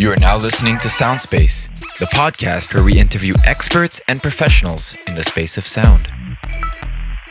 You are now listening to Soundspace, the podcast where we interview experts and professionals in the space of sound.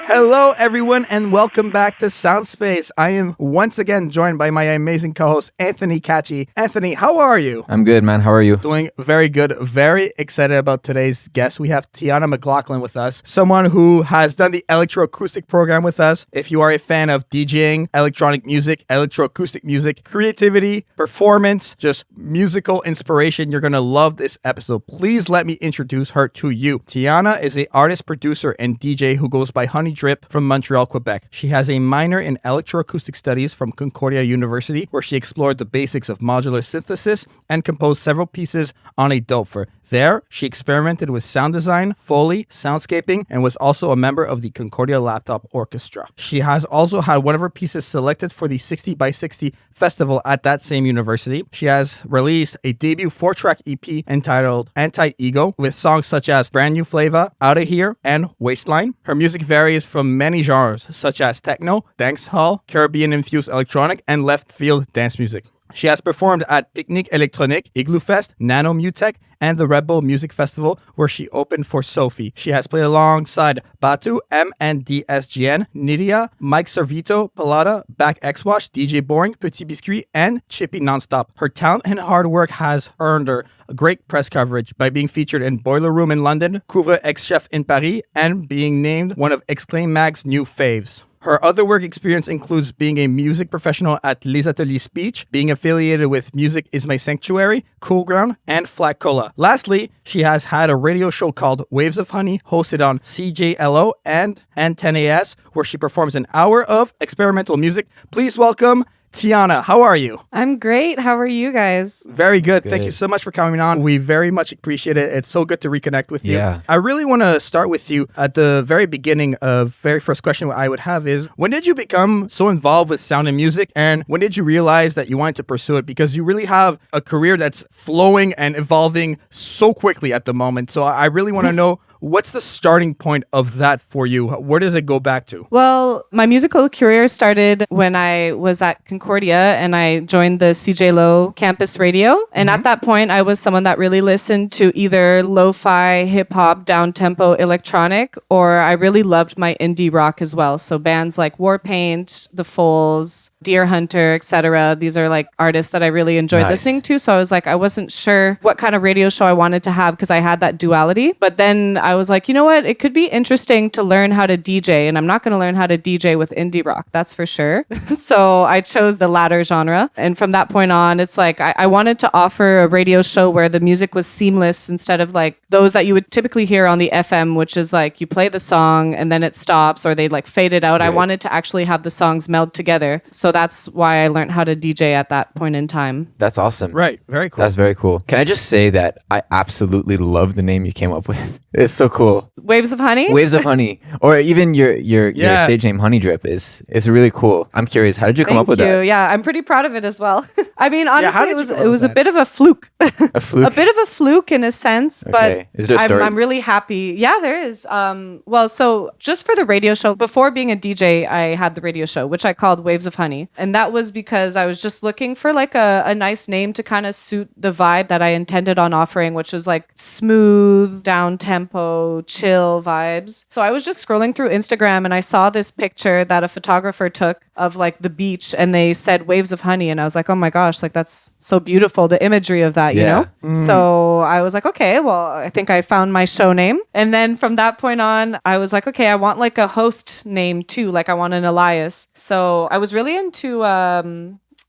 Hello, everyone, and welcome back to Soundspace. I am once again joined by my amazing co-host, Anthony Cacci. Anthony, how are you? I'm good, man. How are you? Doing very good. Very excited about today's guest. We have Tiana McLaughlan with us, someone who has done the Electroacoustic program with us. If you are a fan of DJing, electronic music, electroacoustic music, creativity, performance, just musical inspiration, you're going to love this episode. Please let me introduce her to you. Tiana is an artist, producer, and DJ who goes by Honeydrip from Montreal, Quebec. She has a minor in Electroacoustic Studies from Concordia University, where she explored the basics of modular synthesis and composed several pieces on a Doepfer. There, she experimented with sound design, foley, soundscaping, and was also a member of the Concordia Laptop Orchestra. She has also had one of her pieces selected for the 60 by 60 festival at that same university. She has released a debut 4-track EP entitled Anti-Ego with songs such as Brand New Flava, Outta Here, and Waistline. Her music varies from many genres such as techno, dancehall, Caribbean-infused electronic, and leftfield dance music. She has performed at Piknic Electronik, Igloofest, Nano MUTEK, and the Redbull Music Festival, where she opened for Sophie. She has played alongside Batu, MNDSGN, Nidia, Mike Servito, Palada, Back X-Wash, DJ Boring, Petit Biscuit, and Chippy Nonstop. Her talent and hard work has earned her great press coverage by being featured in Boiler Room in London, Couvre Ex-Chef in Paris, and being named one of Exclaim Mag's new faves. Her other work experience includes being a music professional at Les Ateliers Speech, being affiliated with Music Is My Sanctuary, Cool Ground, and Flat Cola. Lastly, she has had a radio show called Waves of Honey, hosted on CJLO and N10AS, where she performs an hour of experimental music. Please welcome Tiana. How are you? I'm great. How are you guys? Very good. Thank you so much for coming on. We very much appreciate it. It's so good to reconnect with you. Yeah. I really want to start with you at the very beginning. Very first question I would have is, when did you become so involved with sound and music, and when did you realize that you wanted to pursue it? Because you really have a career that's flowing and evolving so quickly at the moment. So I really want to know, what's the starting point of that for you? Where does it go back to? Well, my musical career started when I was at Concordia and I joined the CJLO campus radio. And at that point, I was someone that really listened to either lo-fi, hip-hop, down-tempo, electronic, or I really loved my indie rock as well. So bands like Warpaint, The Foals, Deer Hunter, etc. These are like artists that I really enjoyed listening to. So I was like, I wasn't sure what kind of radio show I wanted to have because I had that duality. But then I was like, you know what? It could be interesting to learn how to DJ, and I'm not going to learn how to DJ with indie rock. That's for sure. So I chose the latter genre. And from that point on, it's like I wanted to offer a radio show where the music was seamless instead of like those that you would typically hear on the FM, which is like you play the song and then it stops or they like fade it out. Right. I wanted to actually have the songs meld together. So that's why I learned how to DJ at that point in time. That's awesome. Right. Very cool. That's very cool. Can I just say that I absolutely love the name you came up with? It's so cool. Waves of Honey? Waves of Honey. Or even your stage name, Honeydrip, is really cool. I'm curious, how did you come up with that? Yeah, I'm pretty proud of it as well. I mean, honestly, it was a that? bit of a fluke. A fluke? A bit of a fluke in a sense, Okay. but Is there a story? I'm really happy. Yeah, there is. Well, so just for the radio show, before being a DJ, I had the radio show, which I called Waves of Honey. And that was because I was just looking for like a nice name to kind of suit the vibe that I intended on offering, which was like smooth, down-tempo, chill vibes. So I was just scrolling through Instagram and I saw this picture that a photographer took of like the beach and they said Waves of Honey. And I was like, oh my gosh, like that's so beautiful. The imagery of that, you know? So I was like, okay, well, I think I found my show name. And then from that point on, I was like, okay, I want like a host name too. Like I want an alias. So I was really into,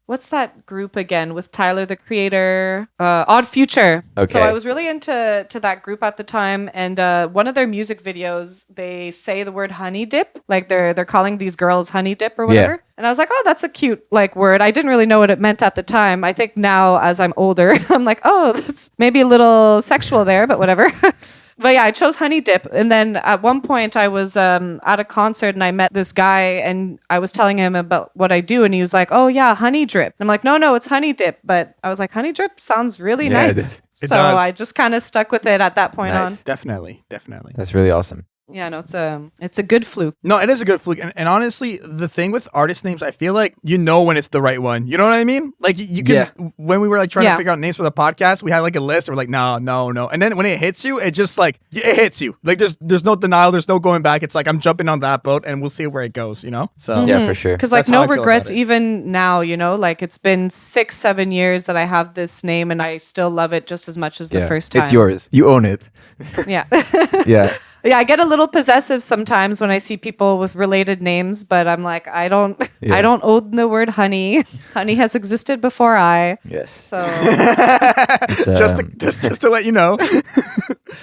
what's that group again with Tyler, the Creator? Odd Future. Okay. So I was really into that group at the time. And one of their music videos, they say the word Honeydrip. Like they're calling these girls Honeydrip or whatever. Yeah. And I was like, oh, that's a cute like word. I didn't really know what it meant at the time. I think now as I'm older, I'm like, oh, that's maybe a little sexual there, but whatever. But yeah, I chose Honeydrip. And then at one point I was at a concert and I met this guy and I was telling him about what I do. And he was like, oh yeah, Honeydrip. And I'm like, no, it's Honeydrip. But I was like, Honeydrip sounds really nice. It So does. I just kind of stuck with it at that point on. Definitely. That's really awesome. Yeah, no, it's a good fluke. No, it is a good fluke. And honestly, the thing with artist names, I feel like you know when it's the right one. You know what I mean? Like you can, when we were like trying to figure out names for the podcast, we had like a list and we're like, no. And then when it hits you, it just like, it hits you. Like there's no denial. There's no going back. It's like, I'm jumping on that boat and we'll see where it goes, you know? So yeah, for sure. Because like no regrets even now, you know, like it's been 6-7 years that I have this name and I still love it just as much as the first time. It's yours. You own it. Yeah. Yeah. Yeah, I get a little possessive sometimes when I see people with related names, but I'm like, I don't own the word honey. Honey has existed before I. Yes. So just to let you know.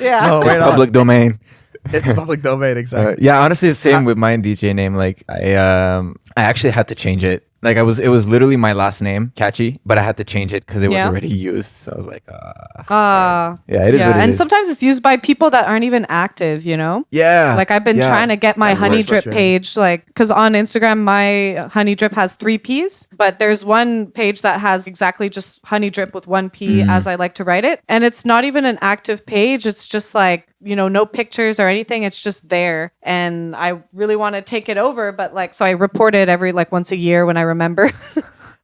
Yeah. No, it's public domain. It's public domain, exactly. Yeah, honestly, the same with my DJ name. Like I actually had to change it. Like it was literally my last name, Catchy, but I had to change it because it was already used. So I was like, yeah, it is what it and is. sometimes it's used by people that aren't even active, you know? Yeah. Like I've been trying to get my Honeydrip page, like, because on Instagram, my Honeydrip has 3 Ps, but there's one page that has exactly just Honeydrip with 1 P as I like to write it. And it's not even an active page. It's just like, you know, no pictures or anything. It's just there. And I really want to take it over. But like, so I report it every like once a year when I remember.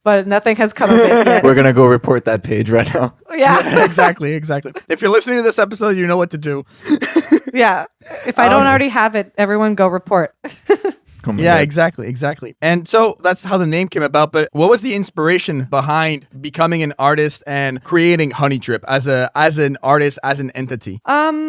But nothing has come of it yet. We're going to go report that page right now. Yeah. Exactly. If you're listening to this episode, you know what to do. Yeah. If I don't already have it, everyone go report. Yeah, exactly. And so that's how the name came about. But what was the inspiration behind becoming an artist and creating Honeydrip as an artist, as an entity?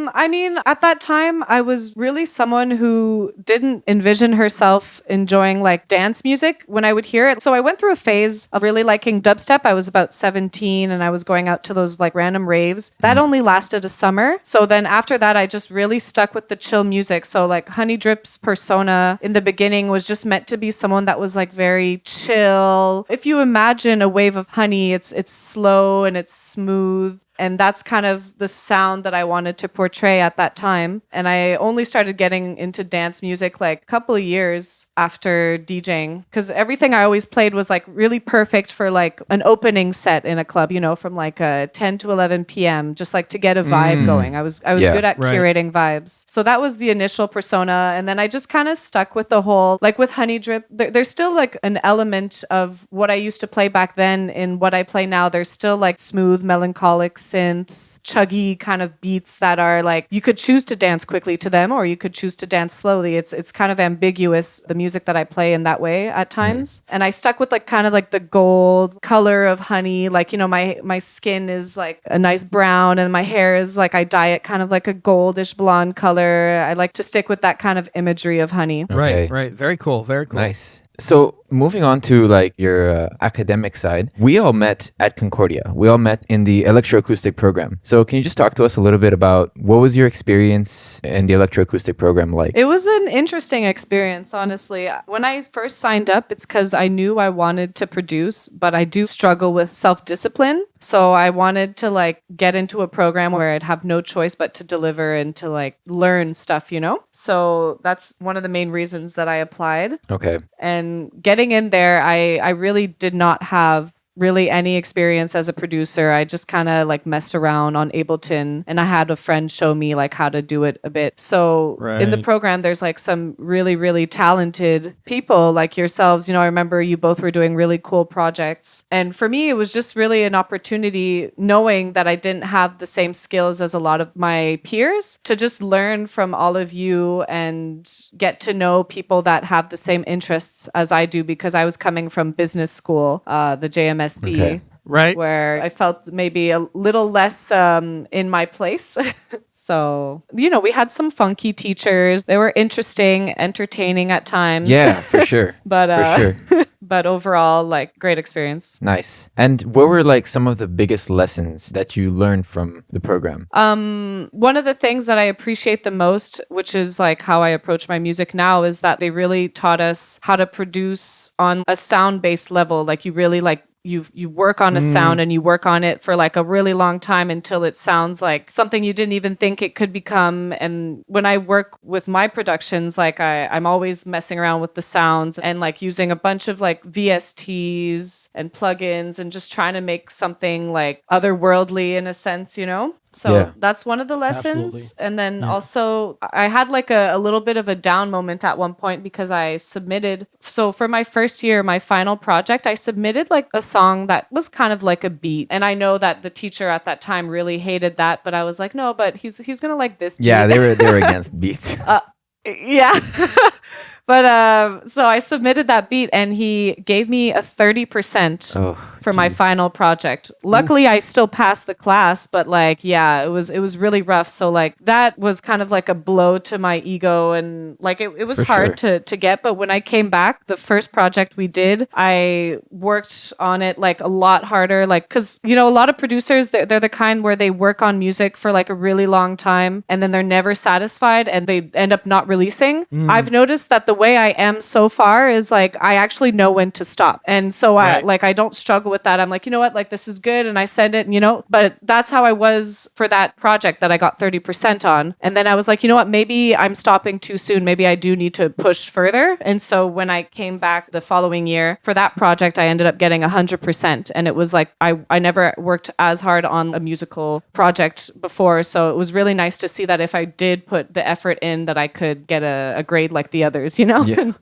I mean, at that time, I was really someone who didn't envision herself enjoying like dance music when I would hear it. So I went through a phase of really liking dubstep. I was about 17 and I was going out to those like random raves. That only lasted a summer. So then after that, I just really stuck with the chill music. So like Honeydrip's persona in the beginning was just meant to be someone that was like very chill. If you imagine a wave of honey, it's slow and it's smooth. And that's kind of the sound that I wanted to portray at that time. And I only started getting into dance music like a couple of years after DJing, because everything I always played was like really perfect for like an opening set in a club, you know, from like 10 to 11 p.m., just like to get a vibe going. I was good at curating vibes. So that was the initial persona. And then I just kind of stuck with the whole, like with Honeydrip, there's still like an element of what I used to play back then in what I play now. There's still like smooth, melancholic synths, chuggy kind of beats that are like, you could choose to dance quickly to them or you could choose to dance slowly. It's kind of ambiguous, the music that I play in that way at times. And I stuck with like kind of like the gold color of honey. Like, you know, my skin is like a nice brown and my hair is like, I dye it kind of like a goldish blonde color. I like to stick with that kind of imagery of honey. Okay. Right. Very cool. Nice. So moving on to like your academic side, we all met at Concordia. We all met in the electroacoustic program. So can you just talk to us a little bit about what was your experience in the electroacoustic program like? It was an interesting experience, honestly. When I first signed up, it's because I knew I wanted to produce, but I do struggle with self-discipline. So I wanted to like get into a program where I'd have no choice but to deliver and to like learn stuff, you know? So that's one of the main reasons that I applied. Okay. And getting in there, I really did not have really any experience as a producer. I just kind of like messed around on Ableton and I had a friend show me like how to do it a bit. So in the program, there's like some really, really talented people like yourselves. You know, I remember you both were doing really cool projects. And for me, it was just really an opportunity knowing that I didn't have the same skills as a lot of my peers to just learn from all of you and get to know people that have the same interests as I do, because I was coming from business school, the JMSB. Okay. Right. Where I felt maybe a little less in my place. So, you know, we had some funky teachers. They were interesting, entertaining at times. Yeah, for sure. But for sure. But overall, like, great experience. Nice. And what were like some of the biggest lessons that you learned from the program? One of the things that I appreciate the most, which is like how I approach my music now, is that they really taught us how to produce on a sound-based level. Like you really like you work on a sound and you work on it for like a really long time until it sounds like something you didn't even think it could become. And when I work with my productions, like I'm always messing around with the sounds and like using a bunch of like VSTs and plugins and just trying to make something like otherworldly in a sense, you know? So that's one of the lessons. Absolutely. And then also I had like a little bit of a down moment at one point because I submitted. So for my first year, my final project, I submitted like a song that was kind of like a beat. And I know that the teacher at that time really hated that, but I was like, no, but he's going to like this beat. Yeah, they were against beats. Yeah. But so I submitted that beat and he gave me a 30% for my final project. Luckily, I still passed the class, but like, yeah, it was really rough. So like that was kind of like a blow to my ego and like it was hard to get. But when I came back, the first project we did, I worked on it like a lot harder. Like, cause you know, a lot of producers, they're the kind where they work on music for like a really long time and then they're never satisfied and they end up not releasing. I've noticed that the way I am so far is like I actually know when to stop, and so I don't struggle with that. I'm like, you know what, like this is good, and I send it, and you know. But that's how I was for that project that I got 30% on, and then I was like, you know what, maybe I'm stopping too soon. Maybe I do need to push further. And so when I came back the following year for that project, I ended up getting 100%, and it was like I never worked as hard on a musical project before, so it was really nice to see that if I did put the effort in, that I could get a grade like the others, you know.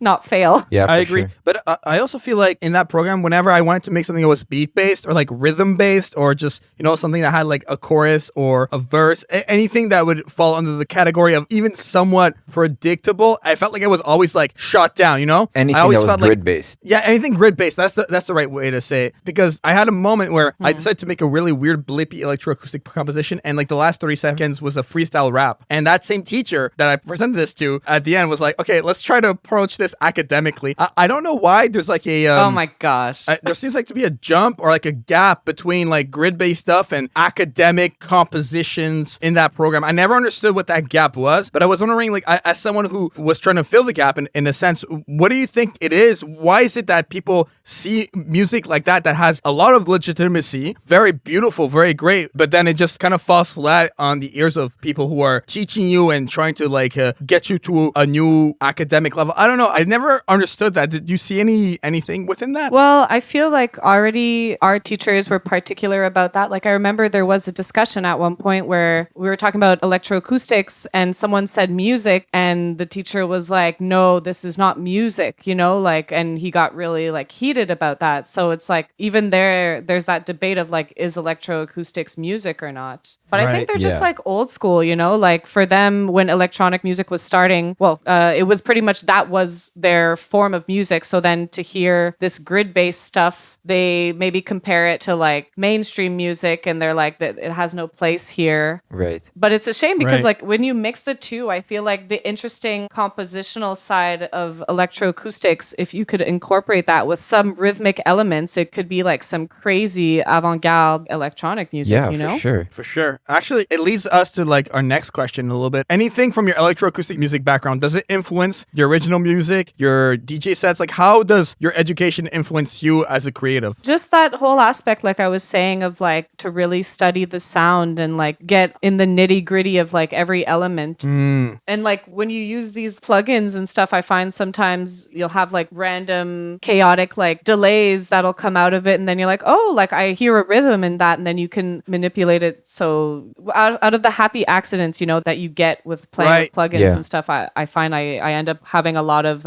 Not fail. Yeah, I agree. Sure. But I also feel like in that program, whenever I wanted to make something that was beat based or like rhythm based or just, you know, something that had like a chorus or a verse, anything that would fall under the category of even somewhat predictable, I felt like it was always like shot down, you know? Anything I always that was felt like, grid based. yeah, anything grid based. That's the right way to say it. Because I had a moment where I decided to make a really weird blippy electroacoustic composition, and like the last 30 seconds was a freestyle rap. And that same teacher that I presented this to at the end was like, okay, let's try to approach this academically. I don't know why there's like a oh my gosh, there seems like to be a jump or like a gap between like grid-based stuff and academic compositions in that program. I never understood what that gap was, but I was wondering, like, as someone who was trying to fill the gap in a sense, what do you think it is? Why is it that people see music like that has a lot of legitimacy, very beautiful, very great, but then it just kind of falls flat on the ears of people who are teaching you and trying to like get you to a new academic level? I don't know. I never understood that. Did you see anything within that? Well, I feel like already our teachers were particular about that. Like I remember there was a discussion at one point where we were talking about electroacoustics and someone said music and the teacher was like, no, this is not music, you know, like, and he got really like heated about that. So it's like even there's that debate of like, is electroacoustics music or not? But I think they're just like old school, you know, like for them when electronic music was starting, well, it was pretty much that was their form of music. So then to hear this grid-based stuff, they maybe compare it to like mainstream music and they're like that it has no place here. Right. But it's a shame because like when you mix the two, I feel like the interesting compositional side of electroacoustics, if you could incorporate that with some rhythmic elements, it could be like some crazy avant-garde electronic music, you know? For sure. For sure. Actually, it leads us to like our next question a little bit. Anything from your electroacoustic music background, does it influence your original music, your DJ sets? Like how does your education influence you as a creative? Just that whole aspect, like I was saying, of like to really study the sound and like get in the nitty gritty of like every element. And like when you use these plugins and stuff, I find sometimes you'll have like random chaotic like delays that'll come out of it. And then you're like, oh, like I hear a rhythm in that. And then you can manipulate it. So out of the happy accidents, you know, that you get with playing with plugins and stuff, I find I end up having a lot of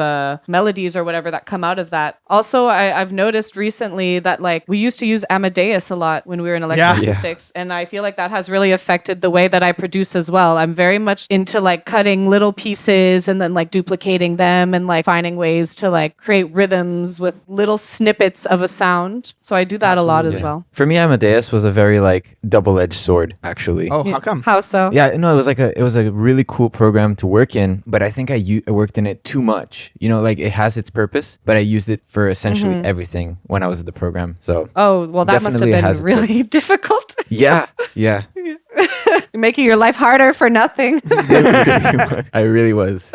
melodies or whatever that come out of that. Also, I've noticed recently that like we used to use Amadeus a lot when we were in electroacoustics, and I feel like that has really affected the way that I produce as well. I'm very much into like cutting little pieces and then like duplicating them and like finding ways to like create rhythms with little snippets of a sound. So I do that a lot as well. For me, Amadeus was a very like double-edged sword, actually. Oh, how come? How so? Yeah, no, it was a really cool program to work in, but I think I worked in it too much. You know, like it has its purpose, but I used it for essentially everything when I was at the program. So oh, well, that must have been really difficult. Yeah. Making your life harder for nothing. I really was.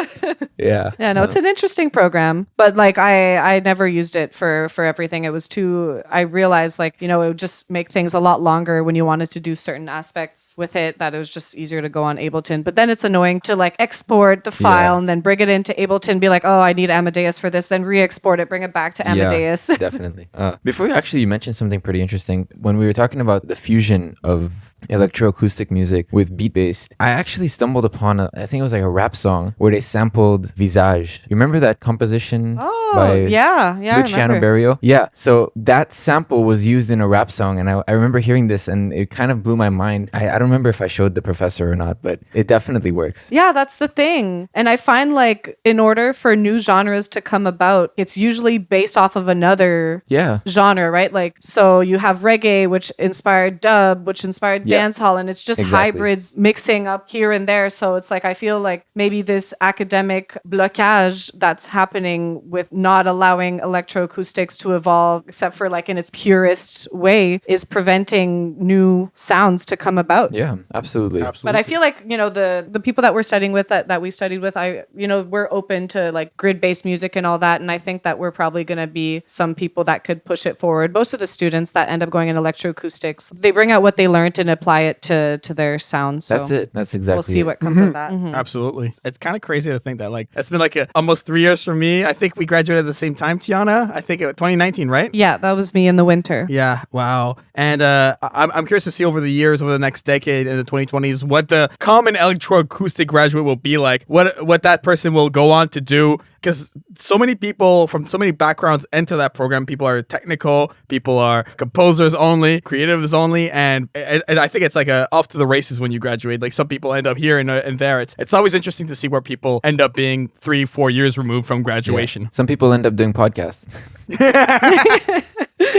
Yeah. Yeah, no, it's an interesting program, but like I never used it for everything. It was too, I realized like, you know, it would just make things a lot longer when you wanted to do certain aspects with it, that it was just easier to go on Ableton. But then it's annoying to like export the file and then bring it into Ableton, be like, oh, I need Amadeus for this, then re-export it, bring it back to Amadeus. Yeah, definitely. Before you mentioned something pretty interesting. When we were talking about the fusion of electroacoustic acoustic music with beat based, I actually stumbled upon I think it was like a rap song where they sampled Visage. You remember that composition by yeah, Luciano Berio? Yeah. So that sample was used in a rap song, and I remember hearing this, and it kind of blew my mind. I don't remember if I showed the professor or not, but it definitely works. Yeah, that's the thing. And I find like in order for new genres to come about, it's usually based off of another genre, right? Like, so you have reggae, which inspired dub, which inspired dancehall, and it's just hybrids mixing up here and there. So it's like, I feel like maybe this academic blockage that's happening with not allowing electroacoustics to evolve, except for like in its purest way, is preventing new sounds to come about. Yeah, absolutely. But I feel like, you know, the people that we're studying with, that we studied with, we're open to like grid-based music and all that. And I think that we're probably going to be some people that could push it forward. Most of the students that end up going in electroacoustics, they bring out what they learned and apply it to their sound. So that's it. That's exactly we'll see it. what comes of that. Absolutely. It's kind of crazy to think that like it's been like almost 3 years for me. I think we graduated at the same time, Tiana. I think it was 2019, right? Yeah, that was me in the winter. Yeah. Wow. And I'm curious to see over the years, over the next decade in the 2020s, what the common electroacoustic graduate will be like, what that person will go on to do. Because so many people from so many backgrounds enter that program. People are technical, people are composers only, creatives only, and I think it's like off to the races when you graduate. Like some people end up here and there. It's always interesting to see where people end up being 3-4 years removed from graduation. Yeah. Some people end up doing podcasts.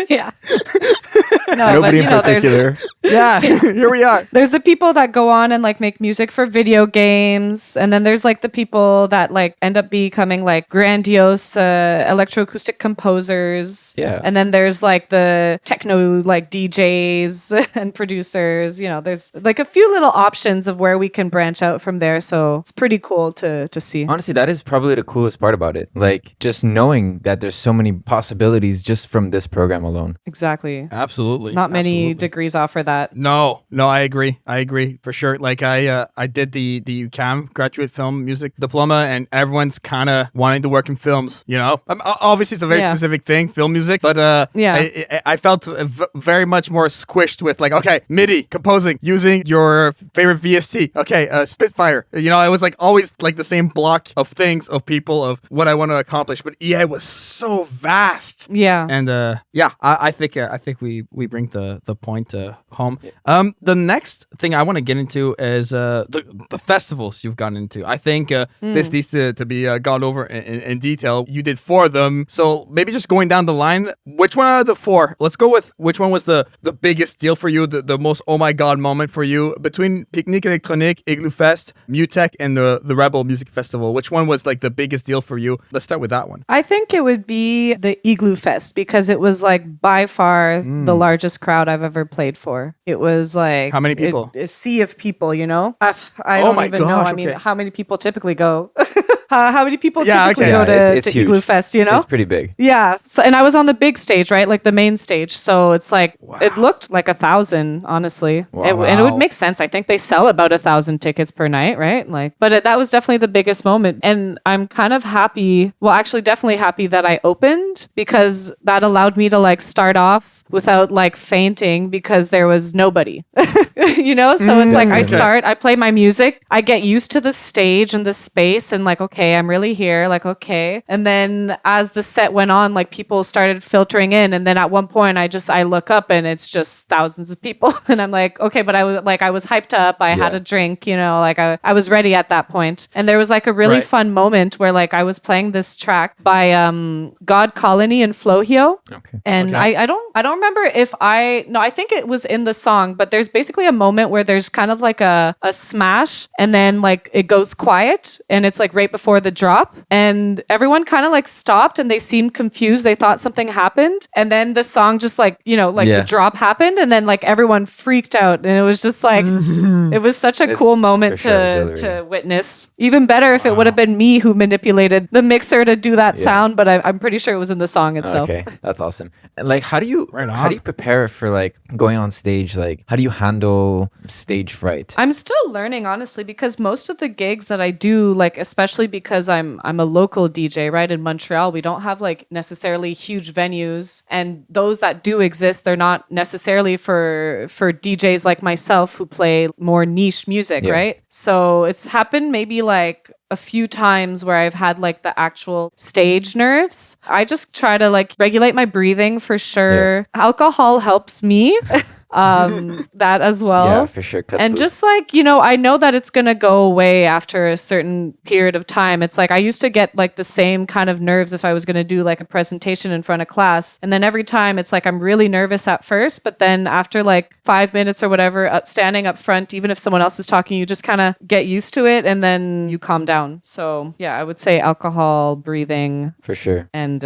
Yeah. Nobody in particular. Yeah, here we are. There's the people that go on and like make music for video games, and then there's like the people that like end up becoming like grandiose electroacoustic composers. Yeah. And then there's like the techno like DJs and producers. You know, there's like a few little options of where we can branch out from there. So it's pretty cool to see. Honestly, that is probably the coolest part about it. Like just knowing that there's so many possibilities just from this program alone. Exactly. Absolutely. Not many degrees offer that. No, I agree for sure. Like I did the UCAM graduate film music diploma, and everyone's kind of wanting to work in films, you know. Obviously it's a very specific thing, film music, but I felt very much more squished with like, okay, MIDI composing using your favorite VST, okay, Spitfire, you know. It was like always like the same block of things, of people, of what I want to accomplish, but it was so vast. And I think we bring the point home. The next thing I want to get into is the festivals you've gone into. I think this needs to be gone over in detail. You did 4 of them, so maybe just going down the line, which one out of the 4? Let's go with which one was the biggest deal for you, the most oh my god moment for you between Piknic Electronik, Igloofest, MUTEK, and the Redbull Music Festival. Which one was like the biggest deal for you? Let's start with that one. I think it would be the Igloofest, because it was like by far the largest crowd I've ever played for. It was like how many people? A sea of people, you know. I don't even know. I mean, how many people typically go? How many people typically go to Igloofest, you know? It's pretty big. Yeah. So, and I was on the big stage, right? Like the main stage. So it's like, it looked like 1,000, honestly. Wow. And it would make sense. I think they sell about 1,000 tickets per night, right? Like, but that was definitely the biggest moment. And I'm kind of happy, well, actually definitely happy that I opened, because that allowed me to like start off without like fainting, because there was nobody, you know? So it's like, I play my music, I get used to the stage and the space, and like, okay, I'm really here, like, okay. And then as the set went on, like people started filtering in, and then at one point I look up and it's just thousands of people and I'm like, okay, but I was hyped up, I had a drink, you know, like I was ready at that point. And there was like a really fun moment where like I was playing this track by God Colony and Flohio. And I don't remember if I think it was in the song, but there's basically a moment where there's kind of like a smash, and then like it goes quiet, and it's like right before the drop, and everyone kind of like stopped and they seemed confused. They thought something happened, and then the song just like, you know, like the drop happened, and then like everyone freaked out, and it was just like it was such a cool moment to witness. Even better if it would have been me who manipulated the mixer to do that sound, but I'm pretty sure it was in the song itself. Okay, that's awesome. And like, how do you prepare for like going on stage? Like, how do you handle stage fright? I'm still learning, honestly, because most of the gigs that I do, like especially because I'm a local DJ, right? In Montreal, we don't have like necessarily huge venues, and those that do exist, they're not necessarily for DJs like myself who play more niche music, right? So it's happened maybe like a few times where I've had like the actual stage nerves. I just try to like regulate my breathing for sure. Alcohol helps me. That as well. Yeah, for sure. And just like, you know, I know that it's going to go away after a certain period of time. It's like I used to get like the same kind of nerves if I was going to do like a presentation in front of class. And then every time it's like I'm really nervous at first, but then after like 5 minutes or whatever, standing up front, even if someone else is talking, you just kind of get used to it and then you calm down. So yeah, I would say alcohol, breathing. For sure. And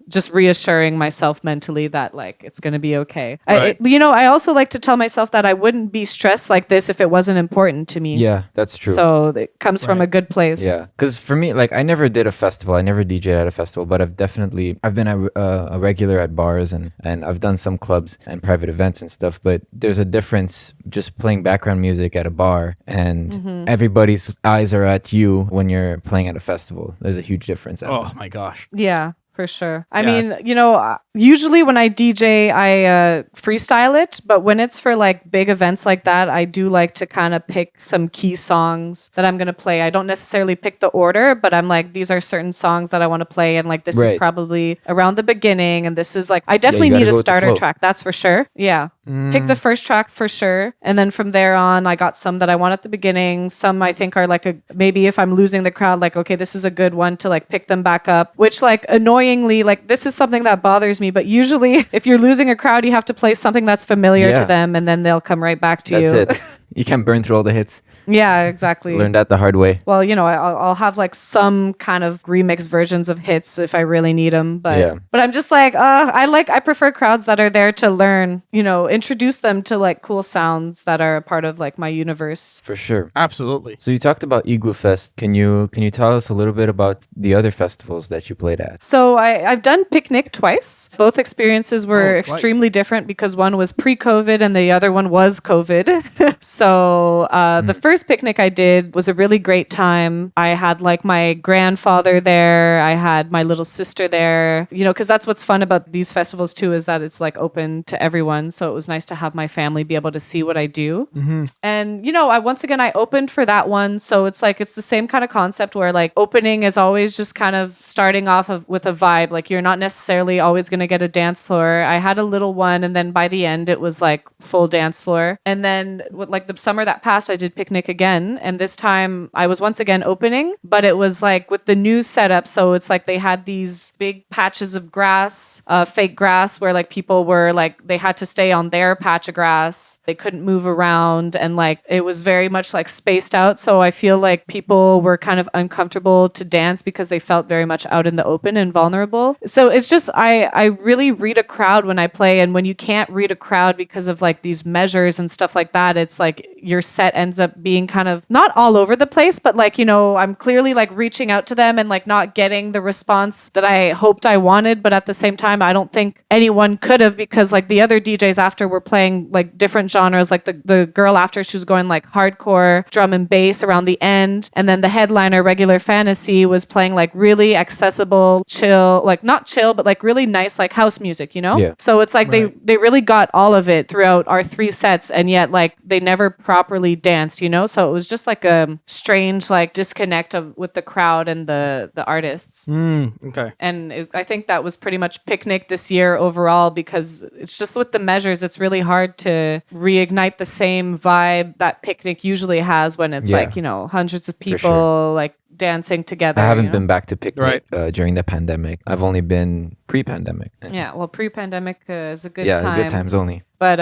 just reassuring myself mentally that like it's going to be okay. Right. I also like to tell myself that I wouldn't be stressed like this if it wasn't important to me. Yeah, that's true. So it comes from a good place. Yeah, because for me, like I never did a festival. I never DJed at a festival, but I've been a regular at bars and I've done some clubs and private events and stuff. But there's a difference just playing background music at a bar and everybody's eyes are at you when you're playing at a festival. There's a huge difference. Oh my gosh. Yeah. For sure. I mean, you know, usually when I DJ, I freestyle it. But when it's for like big events like that, I do like to kind of pick some key songs that I'm going to play. I don't necessarily pick the order, but I'm like, these are certain songs that I want to play. And like, this is probably around the beginning. And this is like, I definitely need a starter track. That's for sure. Yeah. Pick the first track for sure. And then from there on, I got some that I want at the beginning. Some I think are like maybe if I'm losing the crowd, like, okay, this is a good one to like pick them back up, which like annoyingly, like this is something that bothers me. But usually if you're losing a crowd, you have to play something that's familiar to them and then they'll come right back to you. That's it. You can't burn through all the hits. Yeah, exactly. Learned that the hard way. Well, you know, I'll have like some kind of remix versions of hits if I really need them. But I'm just like, I prefer crowds that are there to learn, you know, introduce them to like cool sounds that are a part of like my universe. For sure. Absolutely. So you talked about Igloofest. Can you tell us a little bit about the other festivals that you played at? So I've done Piknic twice. Both experiences were extremely different because one was pre-COVID and the other one was COVID. So the first Piknic I did was a really great time. I had like my grandfather there. I had my little sister there, you know, because that's what's fun about these festivals too, is that it's like open to everyone. So it was nice to have my family be able to see what I do. And, you know, I opened for that one. So it's like, it's the same kind of concept where like opening is always just kind of starting off with a vibe. Like you're not necessarily always going to get a dance floor. I had a little one and then by the end it was like full dance floor. And then with like the summer that passed, I did Piknic again, and this time I was once again opening, but it was like with the new setup. So it's like they had these big patches of grass, fake grass, where like people were like they had to stay on their patch of grass. They couldn't move around, and like it was very much like spaced out. So I feel like people were kind of uncomfortable to dance because they felt very much out in the open and vulnerable. So it's just I really read a crowd when I play, and when you can't read a crowd because of like these measures and stuff like that, it's like your set ends up being kind of not all over the place, but like, you know, I'm clearly like reaching out to them and like not getting the response that I hoped I wanted. But at the same time, I don't think anyone could have, because like the other DJs after were playing like different genres. Like the girl after, she was going like hardcore drum and bass around the end. And then the headliner, Regular Fantasy, was playing like really accessible, chill, like not chill, but like really nice, like house music, you know? Yeah. So it's like they really got all of it throughout our 3 sets. And yet like they never properly danced, you know? So it was just like a strange like disconnect with the crowd and the artists. Okay. And I think that was pretty much Piknic this year overall, because it's just with the measures, it's really hard to reignite the same vibe that Piknic usually has when it's like, you know, hundreds of people like dancing together. I haven't you know? been back to Piknic during the pandemic. I've only been pre-pandemic. Yeah, well, pre-pandemic is a good time. Yeah, good times only. But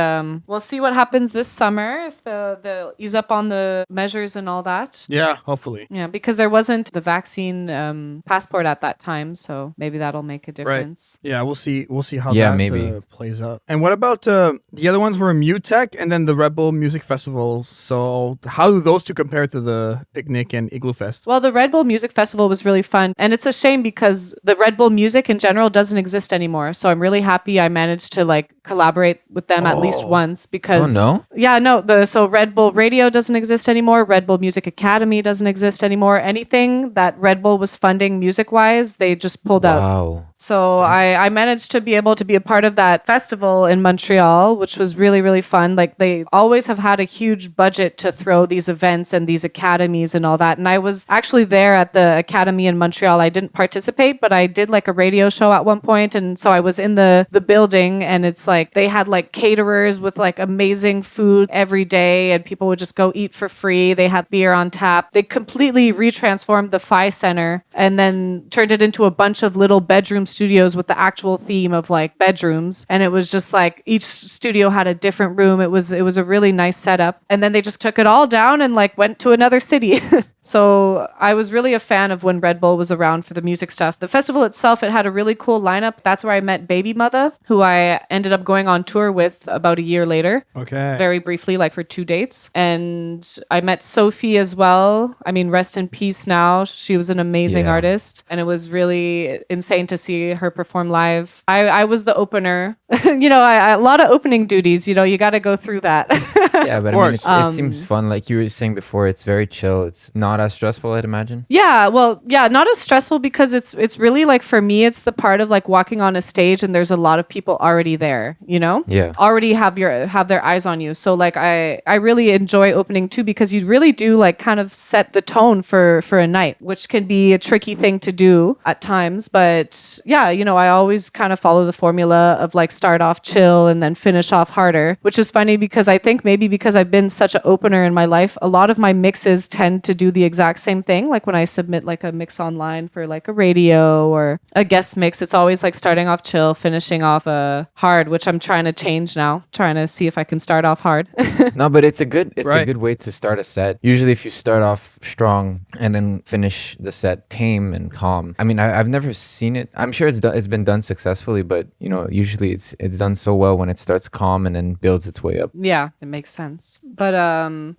we'll see what happens this summer, if they'll ease up on the measures and all that. Yeah, hopefully. Yeah, because there wasn't the vaccine passport at that time, so maybe that'll make a difference. Right. Yeah, we'll see how that maybe. Plays out. And what about the other ones were MUTEK and then the Redbull Music Festival. So how do those two compare to the Piknic and Igloofest? Well, the Redbull Music Festival was really fun. And it's a shame because the Redbull music in general doesn't exist anymore. So I'm really happy I managed to like collaborate with them at least once because... Oh, no? Yeah, no. So Redbull Radio doesn't exist anymore. Redbull Music Academy doesn't exist anymore. Anything that Redbull was funding music-wise, they just pulled out. Wow. So I managed to be able to be a part of that festival in Montreal, which was really, really fun. Like they always have had a huge budget to throw these events and these academies and all that. And I was actually there at the academy in Montreal. I didn't participate, but I did like a radio show at one point. And so I was in the building and it's like they had like caterers with like amazing food every day and people would just go eat for free. They had beer on tap. They completely retransformed the Phi Center and then turned it into a bunch of little bedroom studios with the actual theme of like bedrooms. And it was just like each studio had a different room. It was a really nice setup. And then they just took it all down and like went to another city. So I was really a fan of when Redbull was around for the music stuff. The festival itself, it had a really cool lineup. That's where I met Baby Mother, who I ended up going on tour with about a year later. Okay. Very briefly, like for 2 dates. And I met Sophie as well. I mean, rest in peace now. She was an amazing artist. And it was really insane to see her perform live. I was the opener. A lot of opening duties. You got to go through that. Yeah, but I mean, it seems fun. Like you were saying before, it's very chill. It's not as stressful, I'd imagine. Yeah, well, yeah, not as stressful because it's really like for me, it's the part of like walking on a stage and there's a lot of people already there, Yeah. already have their eyes on you. So like I really enjoy opening too because you really do like kind of set the tone for a night, which can be a tricky thing to do at times. But yeah, I always kind of follow the formula of like start off chill and then finish off harder, which is funny because I think maybe because I've been such an opener in my life, a lot of my mixes tend to do the exact same thing. Like when I submit like a mix online for like a radio or a guest mix, it's always like starting off chill, finishing off hard, which I'm trying to change now, trying to see if I can start off hard. No, but it's a good way to start a set. Usually if you start off strong and then finish the set tame and calm. I mean, I've never seen it. I'm sure it's been done successfully, but usually it's done so well when it starts calm and then builds its way up. Yeah, it makes sense. But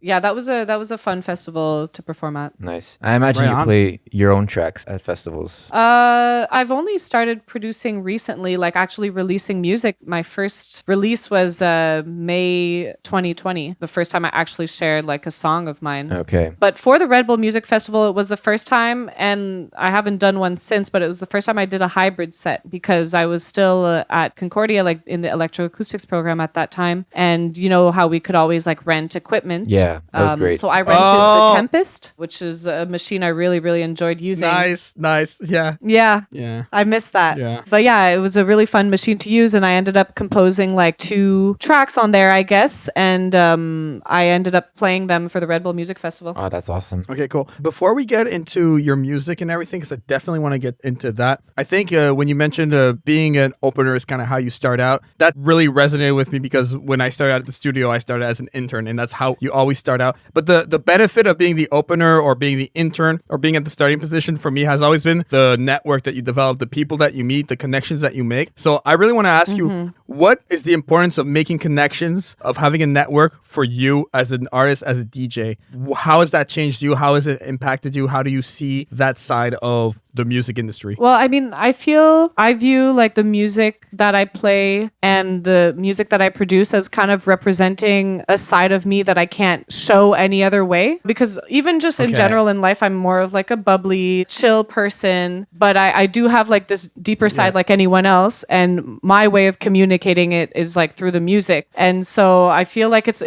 yeah, that was a fun festival to perform at. Nice. I imagine you play your own tracks at festivals. I've only started producing recently, like actually releasing music. My first release was May 2020, the first time I actually shared like a song of mine. Okay. But for the Redbull Music Festival, it was the first time, and I haven't done one since, but it was the first time I did a hybrid set because I was still at Concordia, like in the Electroacoustics program at that time. And you know how we could always like rent equipment. Yeah, that was great. So I rented the Tempest, which is a machine I really, really enjoyed using. Nice. Yeah. Yeah. I missed that. Yeah. But yeah, it was a really fun machine to use, and I ended up composing like 2 tracks on there, I guess, and I ended up playing them for the Redbull Music Festival. Oh, that's awesome. Okay, cool. Before we get into your music and everything, because I definitely want to get into that, I think when you mentioned being an opener is kind of how you start out, that really resonated with me because when I started out at the studio, I started as an intern, and that's how you always start out. But the benefit of being the opener or being the intern or being at the starting position for me has always been the network that you develop, the people that you meet, the connections that you make. So I really want to ask you, what is the importance of making connections, of having a network for you as an artist, as a DJ? How has that changed you? How has it impacted you? How do you see that side of the music industry? Well, I mean, I view like the music that I play and the music that I produce as kind of representing a side of me that I can't show any other way. Because even just in general in life, I'm more of like a bubbly, chill person. But I do have like this deeper side like anyone else. And my way of communicating it is like through the music. And so I feel like it's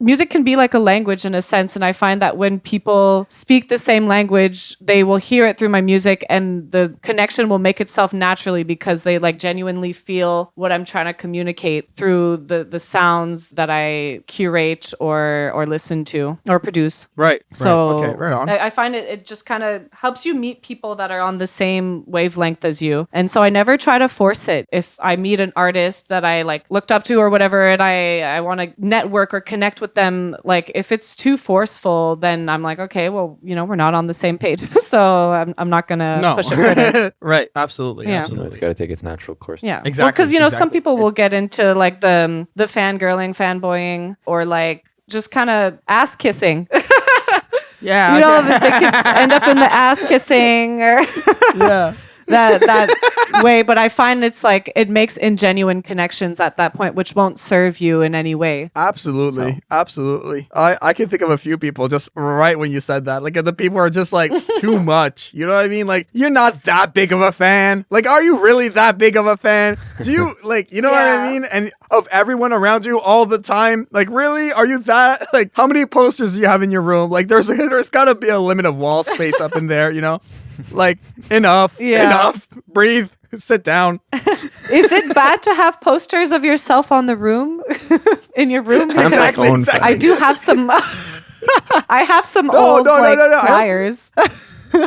music can be like a language in a sense. And I find that when people speak the same language, they will hear it through my music and the connection will make itself naturally because they like genuinely feel what I'm trying to communicate through the sounds that I curate or listen to or produce. Right. So okay, right on. I find it just kind of helps you meet people that are on the same wavelength as you. And so I never try to force it. If I meet an artist that I like looked up to or whatever and I want to network or connect with them, like if it's too forceful, then I'm like, okay, well, we're not on the same page. So I'm not going to push it further. Right. Absolutely. Yeah. Absolutely. It's got to take its natural course. Yeah. Exactly. Because, some people will get into like the fangirling, fanboying, or like just kind of ass kissing. Yeah. You know, okay. that they could end up in the ass kissing or Yeah. that way. But I find it's like it makes ingenuine connections at that point, which won't serve you in any way. Absolutely. Absolutely. I can think of a few people just right when you said that. Like, the people are just like too much. You know what I mean? Like, you're not that big of a fan. Like, are you really that big of a fan? Do you, like, you know what I mean? And of everyone around you all the time. Like, really? Are you that? Like, how many posters do you have in your room? Like, there's got to be a limit of wall space up in there, you know? Like, enough. Breathe. Sit down. Is it bad to have posters of yourself on the room in your room? Exactly. I do have some. I have some No, old flyers.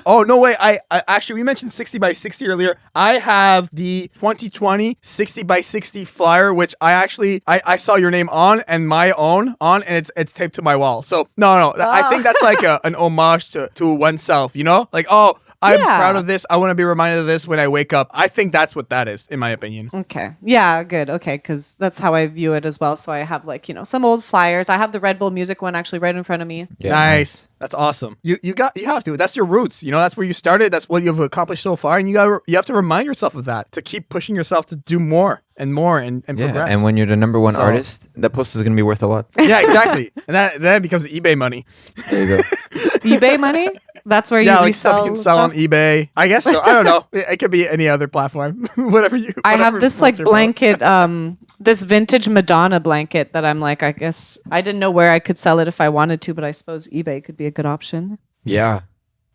Oh, no way. I actually, we mentioned 60 by 60 earlier. I have the 2020 60 by 60 flyer, which I saw your name on and my own on, and it's taped to my wall. So no. I think that's like an homage to oneself, you know? Like, oh, I'm proud of this. I want to be reminded of this when I wake up. I think that's what that is, in my opinion. Okay. Yeah, good. Okay, because that's how I view it as well. So I have like, some old flyers. I have the Redbull Music one actually right in front of me. Yeah, nice. That's awesome. You have to. That's your roots. You know, that's where you started. That's what you've accomplished so far. And you have to remind yourself of that, to keep pushing yourself to do more and more and progress. And when you're the number one artist, that post is going to be worth a lot. Yeah, exactly. And that becomes eBay money. There you go. eBay money? That's where you resell stuff you can sell on eBay. I guess so. I don't know. It could be any other platform. Whatever you. I have this like blanket, this vintage Madonna blanket that I'm like, I guess I didn't know where I could sell it if I wanted to, but I suppose eBay could be a good option. Yeah.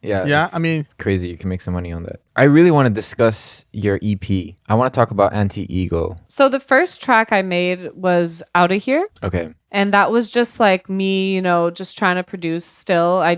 I mean, it's crazy. You can make some money on that. I really want to discuss your EP. I want to talk about Anti-Ego. So the first track I made was Outta Here. Okay. And that was just like me, just trying to produce still. I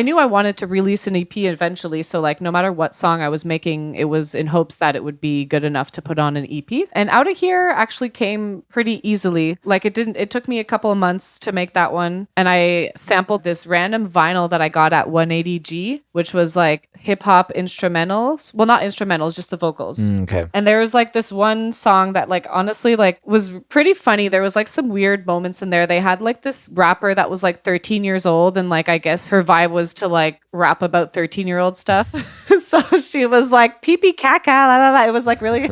knew I wanted to release an EP eventually. So like no matter what song I was making, it was in hopes that it would be good enough to put on an EP. And Outta Here actually came pretty easily. Like it took me a couple of months to make that one. And I sampled this random vinyl that I got at 180G, which was like hip hop instrumentals. Well, not instrumentals, just the vocals. Okay. And there was like this one song that like honestly like was pretty funny. There was like some weird moments in there. They had like this rapper that was like 13 years old, and like I guess her vibe was to like rap about 13-year-old stuff. So she was like pee pee caca la la la. It was like really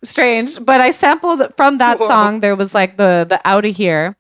strange, but I sampled from that song. There was like the Outta Here.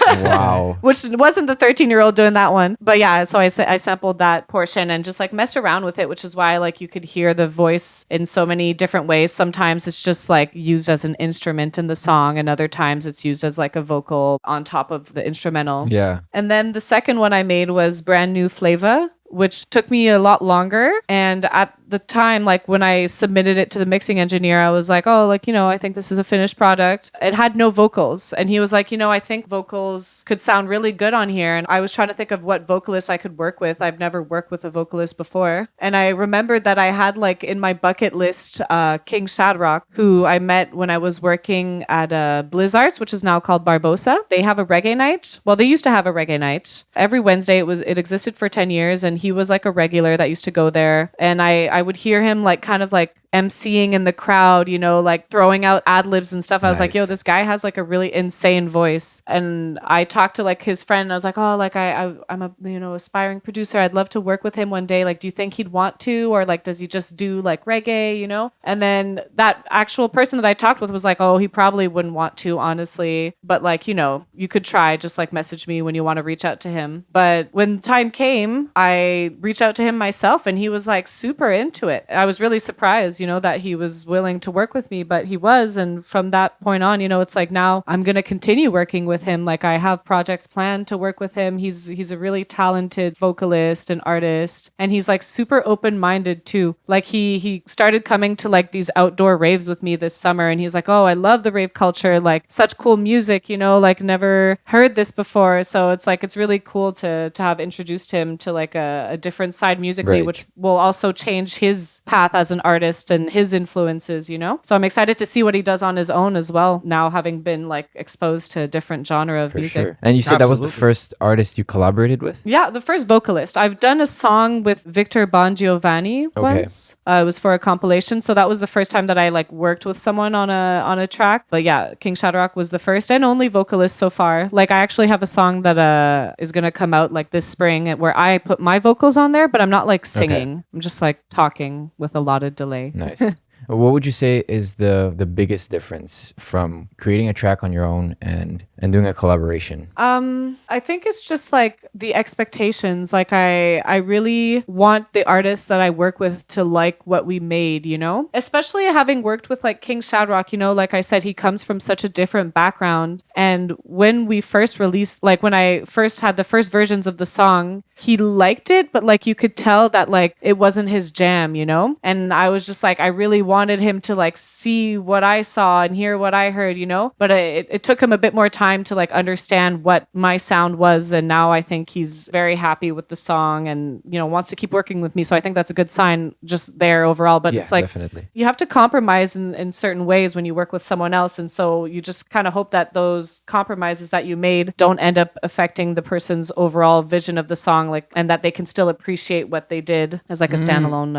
Wow. Which wasn't the 13-year-old doing that one. But yeah, so I sampled that portion and just like messed around with it, which is why like you could hear the voice in so many different ways. Sometimes it's just like used as an instrument in the song, and other times it's used as like a vocal on top of the instrumental. Yeah. And then the second one I made was Brand New Flava, which took me a lot longer. And at the time, like when I submitted it to the mixing engineer, I was like, oh, like, I think this is a finished product. It had no vocals. And he was like, I think vocals could sound really good on here. And I was trying to think of what vocalist I could work with. I've never worked with a vocalist before. And I remembered that I had like in my bucket list, King Shadrock, who I met when I was working at Blizzards, which is now called Barbosa. They have a reggae night. Well, they used to have a reggae night. Every Wednesday, it existed for 10 years. And he was like a regular that used to go there. And I would hear him like kind of like emceeing in the crowd, like throwing out ad libs and stuff. I was like, yo, this guy has like a really insane voice. And I talked to like his friend and I was like, oh, like I'm a aspiring producer. I'd love to work with him one day. Like, do you think he'd want to, or like does he just do like reggae, And then that actual person that I talked with was like, oh, he probably wouldn't want to, honestly, but like, you could try. Just like message me when you want to reach out to him. But when time came, I reached out to him myself and he was like super into it. I was really surprised, that he was willing to work with me, but he was. And from that point on, it's like now I'm going to continue working with him. Like I have projects planned to work with him. He's a really talented vocalist and artist. And he's like super open-minded too. Like he started coming to like these outdoor raves with me this summer. And he's like, oh, I love the rave culture. Like such cool music, like never heard this before. So it's like, it's really cool to have introduced him to like a different side musically, right, which will also change his path as an artist artist and his influences, you know? So I'm excited to see what he does on his own as well, now having been like exposed to a different genre of music. Sure. And you said that was the Absolutely. first artist you collaborated with? Yeah, the first vocalist. I've done a song with Victor Bongiovanni once. It was for a compilation, so that was the first time that I like worked with someone on a track. But yeah, King Shadrach was the first and only vocalist so far. Like I actually have a song that is gonna come out like this spring where I put my vocals on there, but I'm not like singing. I'm just like talking with a lot of delay. Nice. What would you say is the biggest difference from creating a track on your own and doing a collaboration? I think it's just like the expectations. Like I really want the artists that I work with to like what we made, you know? Especially having worked with like King Shadrach, you know, like I said, he comes from such a different background. And when we first released, like when I first had the first versions of the song, he liked it, but like you could tell that like it wasn't his jam, you know? And I was just like, I really wanted him to like see what I saw and hear what I heard, you know? But it took him a bit more time to like understand what my sound was. And now I think he's very happy with the song and, you know, wants to keep working with me. So I think that's a good sign just there overall. But Yeah, it's like, definitely. you have to compromise in certain ways when you work with someone else. And so you just kind of hope that those compromises that you made don't end up affecting the person's overall vision of the song, like, and that they can still appreciate what they did as like a standalone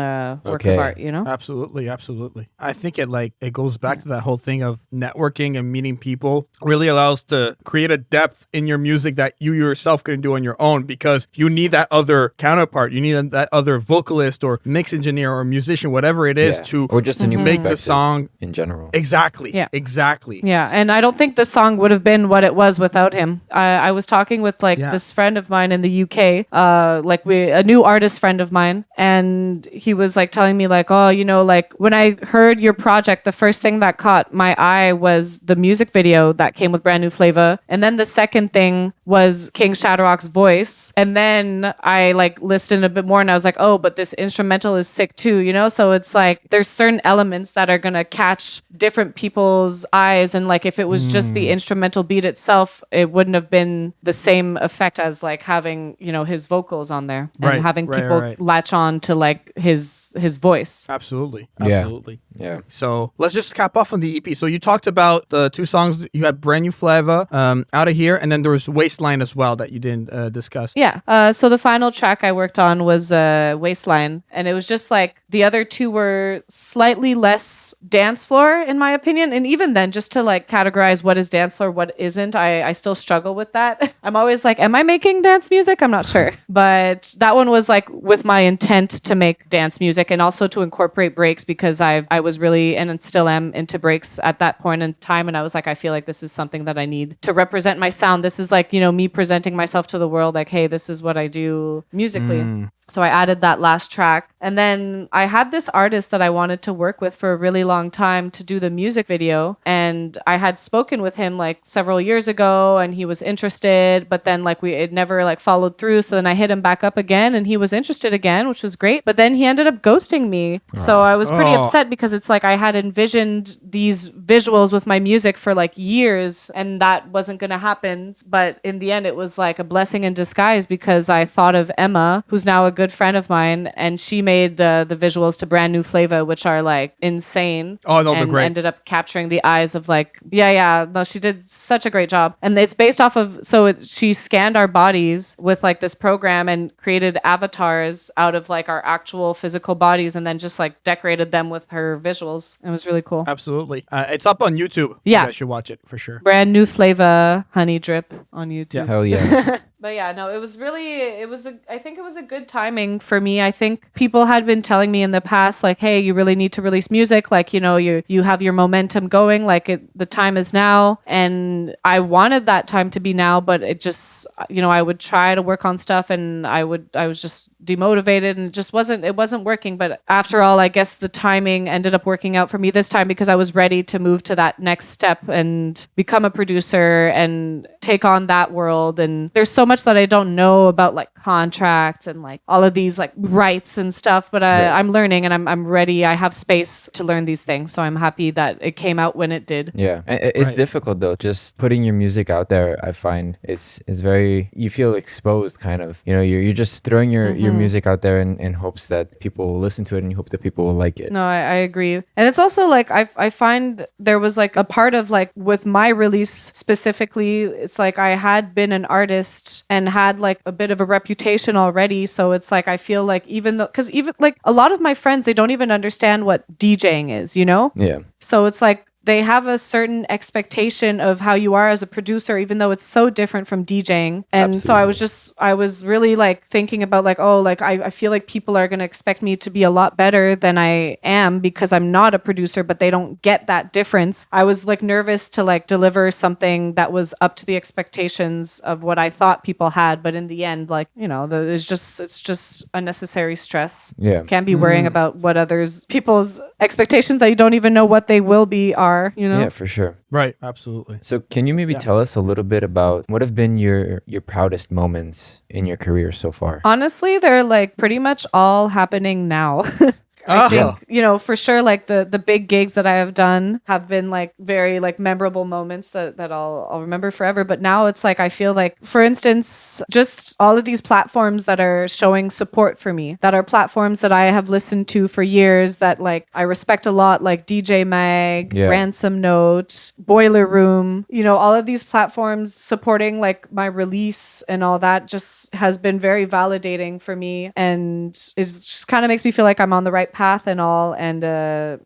work Okay. of art, you know? Absolutely, absolutely. I think it goes back to that whole thing of networking and meeting people. Really allows to create a depth in your music that you yourself couldn't do on your own, because you need that other counterpart. You need that other vocalist or mix engineer or musician, whatever it is, Yeah. to Or just a new make the perspective song. in general. Exactly. Yeah. Exactly. Yeah, and I don't think the song would have been what it was without him. I was talking with like Yeah. this friend of mine in the UK, a new artist friend of mine, and he was like telling me like, oh, you know, like when I heard your project, the first thing that caught my eye was the music video that came with Brand New Flava, and then the second thing was King Shadrach's voice, and then I like listened a bit more, and I was like, oh, but this instrumental is sick too, you know? So it's like there's certain elements that are gonna catch different people's eyes, and like if it was just the instrumental beat itself, it wouldn't have been the same effect as like having, you know, his vocals on there and Right, having right, people right. latch on to like his voice. Absolutely. Yeah. Absolutely. Yeah. So let's just cap off on the EP. So you talked about the two songs. You had Brand New Flava, Outta Here, and then there was Waistline as well that you didn't discuss. Yeah. So the final track I worked on was Waistline, and it was just like the other two were slightly less dance floor in my opinion. And even then, just to like categorize what is dance floor, what isn't, I still struggle with that. I'm always like, am I making dance music? I'm not sure. But that one was like with my intent to make dance music and also to incorporate breaks, because I was really and still am into breaks at that point in time. And I was like, I feel like this is something that I need to represent my sound. This is like, you know, me presenting myself to the world like, hey, this is what I do musically. So I added that last track. And then I had this artist that I wanted to work with for a really long time to do the music video. And I had spoken with him like several years ago and he was interested, but then like it never like followed through. So then I hit him back up again and he was interested again, which was great. But then he ended up ghosting me. So I was pretty upset because it's like I had envisioned these visuals with my music for like years and that wasn't going to happen. But in the end, it was like a blessing in disguise because I thought of Emma, who's now a good friend of mine, and she made the visuals to Brand New Flava, which are like insane. Oh, no, they're and great. Ended up capturing the eyes of like, no, she did such a great job. And it's based off of, she scanned our bodies with like this program and created avatars out of like our actual physical bodies and then just like decorated them with her visuals. It was really cool. Absolutely. It's up on YouTube. Yeah. You guys should watch it for sure. Brand New Flava Honeydrip on YouTube. Hell yeah. But yeah, no, I think it was a good timing for me. I think people had been telling me in the past, like, hey, you really need to release music. Like, you know, you have your momentum going, like the time is now. And I wanted that time to be now, but it just, you know, I would try to work on stuff and I was just demotivated and it wasn't working. But after all, I guess the timing ended up working out for me this time because I was ready to move to that next step and become a producer and take on that world. And there's so much that I don't know about like contracts and like all of these like rights and stuff, but I'm learning and I'm ready. I have space to learn these things. So I'm happy that it came out when it did. Yeah. It's difficult though. Just putting your music out there, I find it's very, you feel exposed kind of, you know, you're just throwing your music out there in hopes that people will listen to it, and you hope that people will like it. No, I agree. And it's also like, I find there was like a part of like with my release specifically, it's like I had been an artist and had like a bit of a reputation already. So it's like, I feel like even though, because even like a lot of my friends, they don't even understand what DJing is, you know? Yeah. So it's like, they have a certain expectation of how you are as a producer, even though it's so different from DJing. And so I was really like thinking about like, oh, like I feel like people are going to expect me to be a lot better than I am because I'm not a producer, but they don't get that difference. I was like nervous to like deliver something that was up to the expectations of what I thought people had. But in the end, like, you know, it's just unnecessary stress. Yeah. Can't be worrying about what people's expectations that you don't even know what they will be are, you know? Yeah, for sure. Right. Absolutely. So can you maybe tell us a little bit about what have been your proudest moments in your career so far? Honestly, they're like pretty much all happening now. I think, you know, for sure, like the big gigs that I have done have been like very like memorable moments that I'll remember forever. But now it's like, I feel like, for instance, just all of these platforms that are showing support for me, that are platforms that I have listened to for years, that like I respect a lot, like DJ Mag, Ransom Note, Boiler Room, you know, all of these platforms supporting like my release and all that just has been very validating for me, and is just kind of makes me feel like I'm on the right path and all, and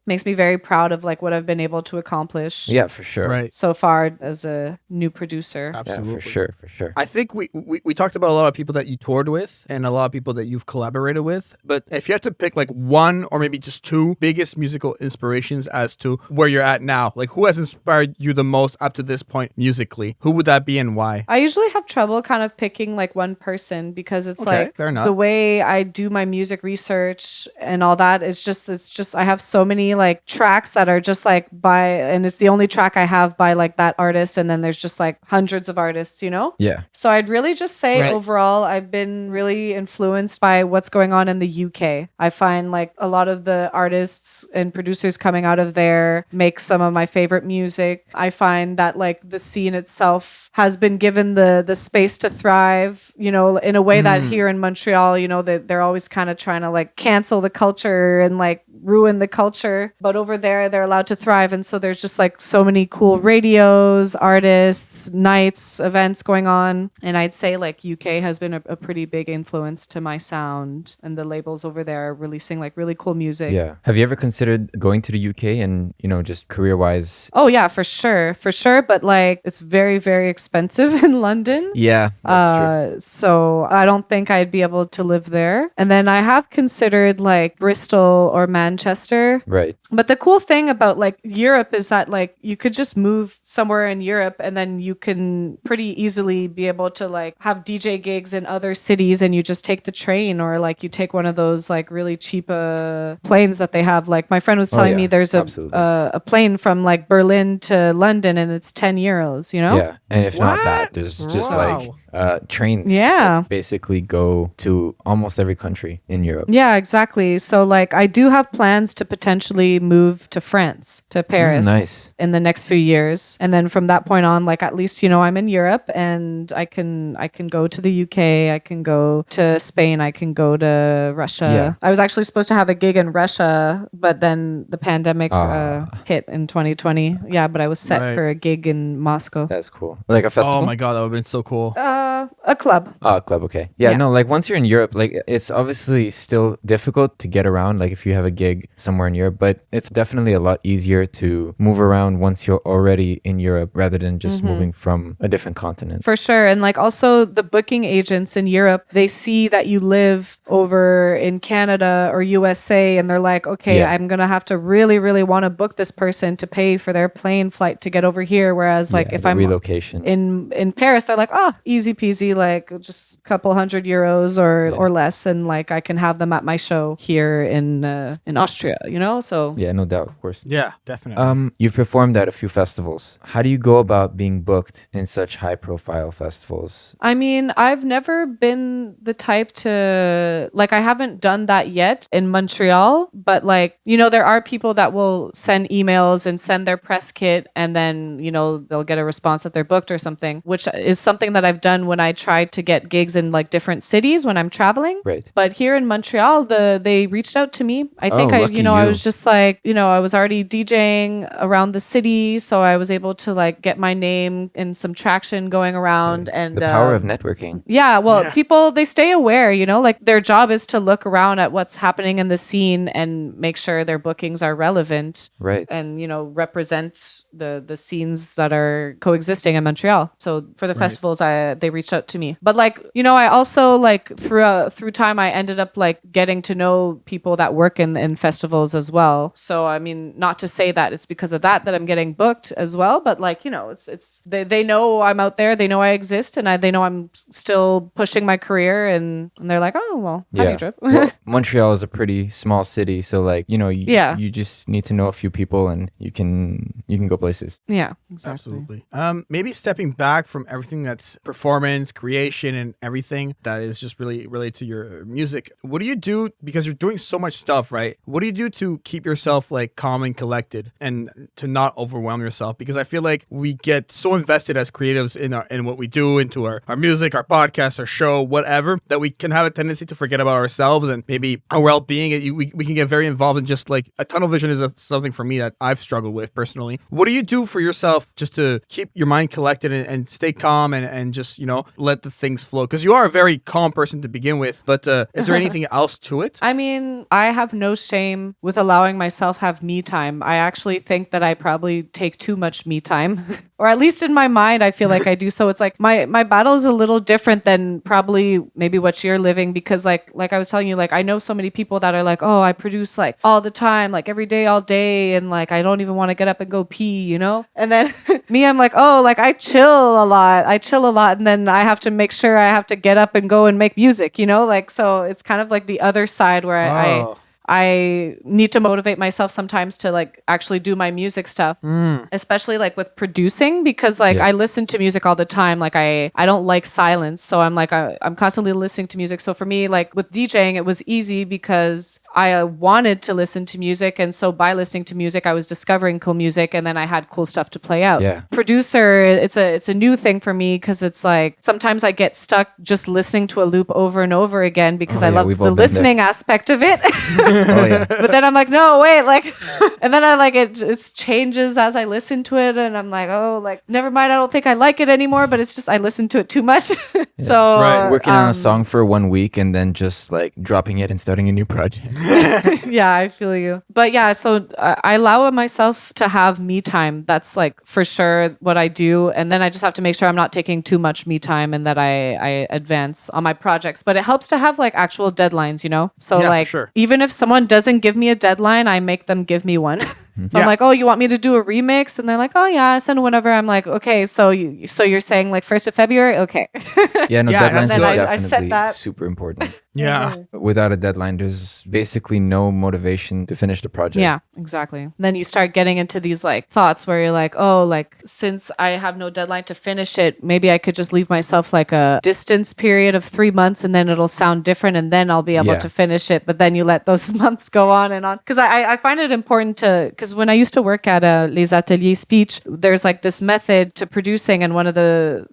makes me very proud of like what I've been able to accomplish. Yeah, for sure. Right. So far as a new producer. Absolutely. Yeah, for sure. I think we talked about a lot of people that you toured with and a lot of people that you've collaborated with. But if you had to pick like one or maybe just two biggest musical inspirations as to where you're at now, like who has inspired you the most up to this point musically, who would that be and why? I usually have trouble kind of picking like one person because it's like fair enough. The way I do my music research and all that is just I have so many like tracks that are just like and it's the only track I have by like that artist, and then there's just like hundreds of artists, you know? Yeah. So I'd really just say overall I've been really influenced by what's going on in the UK. I find like a lot of the artists and producers coming out of there make some of my favorite music. I find that like the scene itself has been given the space to thrive, you know, in a way that here in Montreal, you know, they're always kind of trying to like cancel the culture and like ruin the culture, but over there they're allowed to thrive. And so there's just like so many cool radios, artists, nights, events going on, and I'd say like UK has been a pretty big influence to my sound, and the labels over there are releasing like really cool music. Yeah. Have you ever considered going to the UK and, you know, just career wise? Oh yeah, for sure, but like it's very, very expensive in London. Yeah, that's true. So I don't think I'd be able to live there. And then I have considered like Bristol or Manchester. Right. But the cool thing about like Europe is that like you could just move somewhere in Europe and then you can pretty easily be able to like have DJ gigs in other cities, and you just take the train, or like you take one of those like really cheap planes that they have. Like my friend was telling me there's a plane from like Berlin to London and it's 10 euros, you know? Yeah. And if not that, there's just like trains that basically go to almost every country in Europe. Yeah, exactly. So like I do have plans to potentially move to France, to Paris in the next few years. And then from that point on, like at least, you know, I'm in Europe and I can go to the UK, I can go to Spain, I can go to Russia. Yeah. I was actually supposed to have a gig in Russia, but then the pandemic hit in 2020. Yeah, but I was set for a gig in Moscow. That's cool. Like a festival? Oh my God, that would have been so cool. A club. Oh, a club, okay. Yeah, no, like once you're in Europe, like it's obviously still difficult to get around, like if you have a gig somewhere in Europe, but it's definitely a lot easier to move around once you're already in Europe rather than just moving from a different continent. For sure. And like also the booking agents in Europe, they see that you live over in Canada or USA and they're like, okay, I'm going to have to really, really want to book this person to pay for their plane flight to get over here. Whereas like if I'm relocation in Paris, they're like, oh, easy easy peasy, like just a couple €100 or less, and like I can have them at my show here in Austria, you know? So Yeah, no doubt, of course. Yeah, definitely. You've performed at a few festivals. How do you go about being booked in such high-profile festivals? I mean, I've never been the type to, like, I haven't done that yet in Montreal, but like, you know, there are people that will send emails and send their press kit, and then, you know, they'll get a response that they're booked or something, which is something that I've done when I tried to get gigs in like different cities when I'm traveling. Right. But here in Montreal, they reached out to me. I think lucky I you. was just like, you know, I was already DJing around the city, so I was able to like get my name and some traction going around. And The power of networking. yeah, well, people, they stay aware, you know, like their job is to look around at what's happening in the scene and make sure their bookings are relevant. Right. And, you know, represent the scenes that are coexisting in Montreal. So for the festivals, they reached out to me. But like, you know, I also like through time, I ended up like getting to know people that work in festivals as well. So, I mean, not to say that it's because of that I'm getting booked as well, but like, you know, it's they know I'm out there, they know I exist, and they know I'm still pushing my career, and they're like, oh, well, Honeydrip. Well, Montreal is a pretty small city, so like, you know, you just need to know a few people and you can go places. Yeah, exactly. Absolutely. Maybe stepping back from everything that's performance, creation, and everything that is just really related to your music. What do you do, because you're doing so much stuff, right? What do you do to keep yourself like calm and collected and to not overwhelm yourself? Because I feel like we get so invested as creatives in what we do, into our music, our podcast, our show, whatever, that we can have a tendency to forget about ourselves and maybe our well-being. We can get very involved in just like a tunnel vision is something for me that I've struggled with personally. What do you do for yourself just to keep your mind collected and stay calm and just, you know, let the things flow? Because you are a very calm person to begin with, but is there anything else to it? I mean, I have no shame with allowing myself have me time. I actually think that I probably take too much me time, or at least in my mind, I feel like I do. So it's like my battle is a little different than probably maybe what you're living, because like I was telling you, like I know so many people that are like, oh, I produce like all the time, like every day, all day, and like I don't even want to get up and go pee, you know? And then me, I'm like, oh, like I chill a lot, and then I have to make sure I have to get up and go and make music, you know? Like, so it's kind of like the other side where I need to motivate myself sometimes to like actually do my music stuff, especially like with producing, because like I listen to music all the time. Like I don't like silence. So I'm like, I'm constantly listening to music. So for me, like with DJing, it was easy because I wanted to listen to music. And so by listening to music, I was discovering cool music, and then I had cool stuff to play out. Yeah. Producer, it's a new thing for me, because it's like sometimes I get stuck just listening to a loop over and over again because I love the listening aspect of it. Oh yeah. But then I'm like, no, wait, like, and then I like it changes as I listen to it, and I'm like, oh, like, never mind, I don't think I like it anymore, but it's just I listen to it too much. So working on a song for 1 week and then just like dropping it and starting a new project. Yeah, I feel you. But yeah, so I allow myself to have me time. That's like for sure what I do, and then I just have to make sure I'm not taking too much me time and that I advance on my projects. But it helps to have like actual deadlines, you know? So like, even if someone doesn't give me a deadline, I make them give me one. I'm like, oh, you want me to do a remix? And they're like, oh yeah, send whenever. I'm like, okay, so you're saying like 1st of February? Okay. Deadlines are I set definitely that. super important. Yeah. Without a deadline, there's basically no motivation to finish the project. Yeah, exactly. Then you start getting into these like thoughts where you're like, oh, like since I have no deadline to finish it, maybe I could just leave myself like a distance period of 3 months, and then it'll sound different, and then I'll be able to finish it. But then you let those months go on and on. Because I find it important because when I used to work at Les Ateliers Speech, there's like this method to producing, and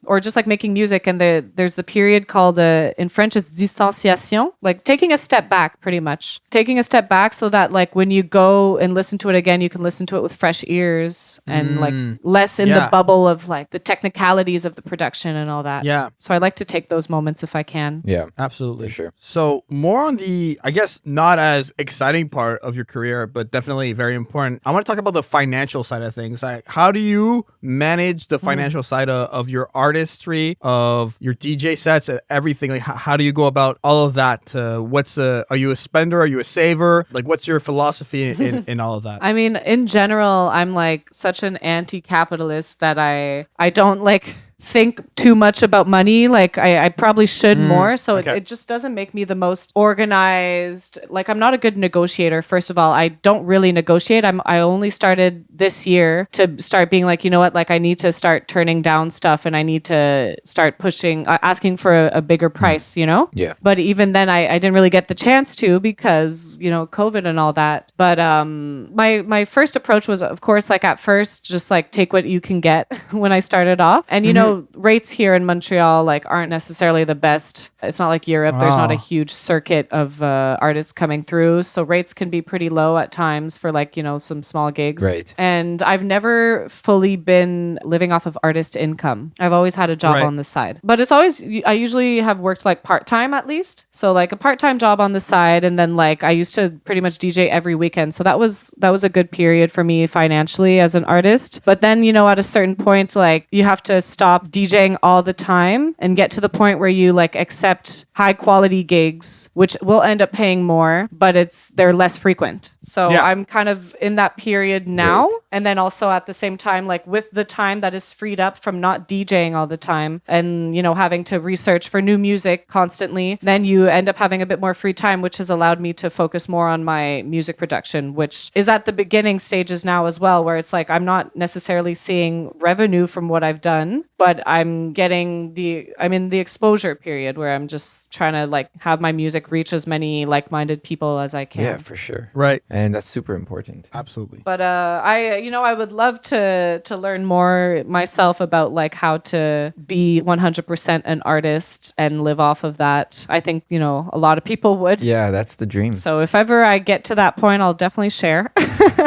or just like making music, and there's the period called, in French, it's distanciation, like taking a step back, pretty much. Taking a step back so that like when you go and listen to it again, you can listen to it with fresh ears and like less in the bubble of like the technicalities of the production and all that. Yeah. So I like to take those moments if I can. Yeah. Absolutely. For sure. So more on the, I guess, not as exciting part of your career, but definitely very important. I want to talk about the financial side of things. Like, how do you manage the financial side of your artistry, of your DJ sets, everything? Like, how do you go about all of that? Are you a spender? Are you a saver? Like, what's your philosophy in all of that? I mean, in general, I'm like such an anti-capitalist that I don't like think too much about money. Like I probably should more. So okay. it just doesn't make me the most organized. Like I'm not a good negotiator. First of all, I don't really negotiate. I only started this year to start being like, you know what, like I need to start turning down stuff and I need to start pushing, asking for a bigger price, you know? Yeah. But even then I didn't really get the chance to because, you know, COVID and all that. But my first approach was, of course, like at first, just like take what you can get when I started off. And, you know, rates here in Montreal, like aren't necessarily the best. It's not like Europe. There's not a huge circuit of artists coming through. So rates can be pretty low at times for like, you know, some small gigs. Right. And I've never fully been living off of artist income. I've always had a job on the side. But it's always, I usually have worked like part-time at least. So like a part-time job on the side. And then like I used to pretty much DJ every weekend. So that was a good period for me financially as an artist. But then, you know, at a certain point, like you have to stop DJing all the time and get to the point where you like accept high quality gigs, which will end up paying more, but they're less frequent. So I'm kind of in that period now. Right. And then also at the same time, like with the time that is freed up from not DJing all the time and, you know, having to research for new music constantly, then you end up having a bit more free time, which has allowed me to focus more on my music production, which is at the beginning stages now as well, where it's like I'm not necessarily seeing revenue from what I've done, but I'm in the exposure period where I'm just trying to like have my music reach as many like-minded people as I can. Yeah, for sure. Right. And that's super important. Absolutely. But I would love to learn more myself about like how to be 100% an artist and live off of that. I think, you know, a lot of people would. Yeah, that's the dream. So if ever I get to that point, I'll definitely share.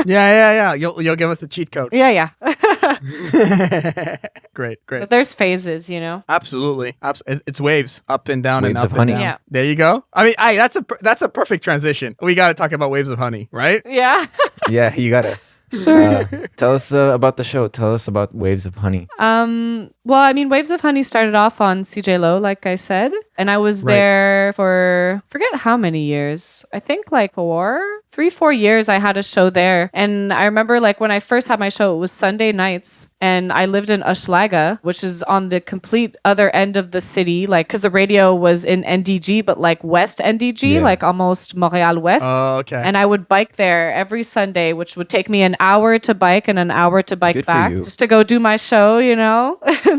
Yeah. You'll give us the cheat code. Yeah. Great. But there's phases, you know. Absolutely. It's waves, up and down, Waves and up of and honey. down. Yeah. There you go. I mean, that's a perfect transition. We got to talk about waves of honey, right? Yeah. Yeah, you gotta. Tell us about the show. Tell us about Waves of Honey. Well, I mean, Waves of Honey started off on CJ Low, like I said, and I was there for forget how many years. I think like 3-4 years I had a show there. And I remember like when I first had my show, it was Sunday nights and I lived in Hochelaga, which is on the complete other end of the city, like because the radio was in NDG, but like West NDG, like almost Montreal West. Oh, okay. And I would bike there every Sunday, which would take me an hour to bike and an hour to bike Good for back you. just to go do my show, you know,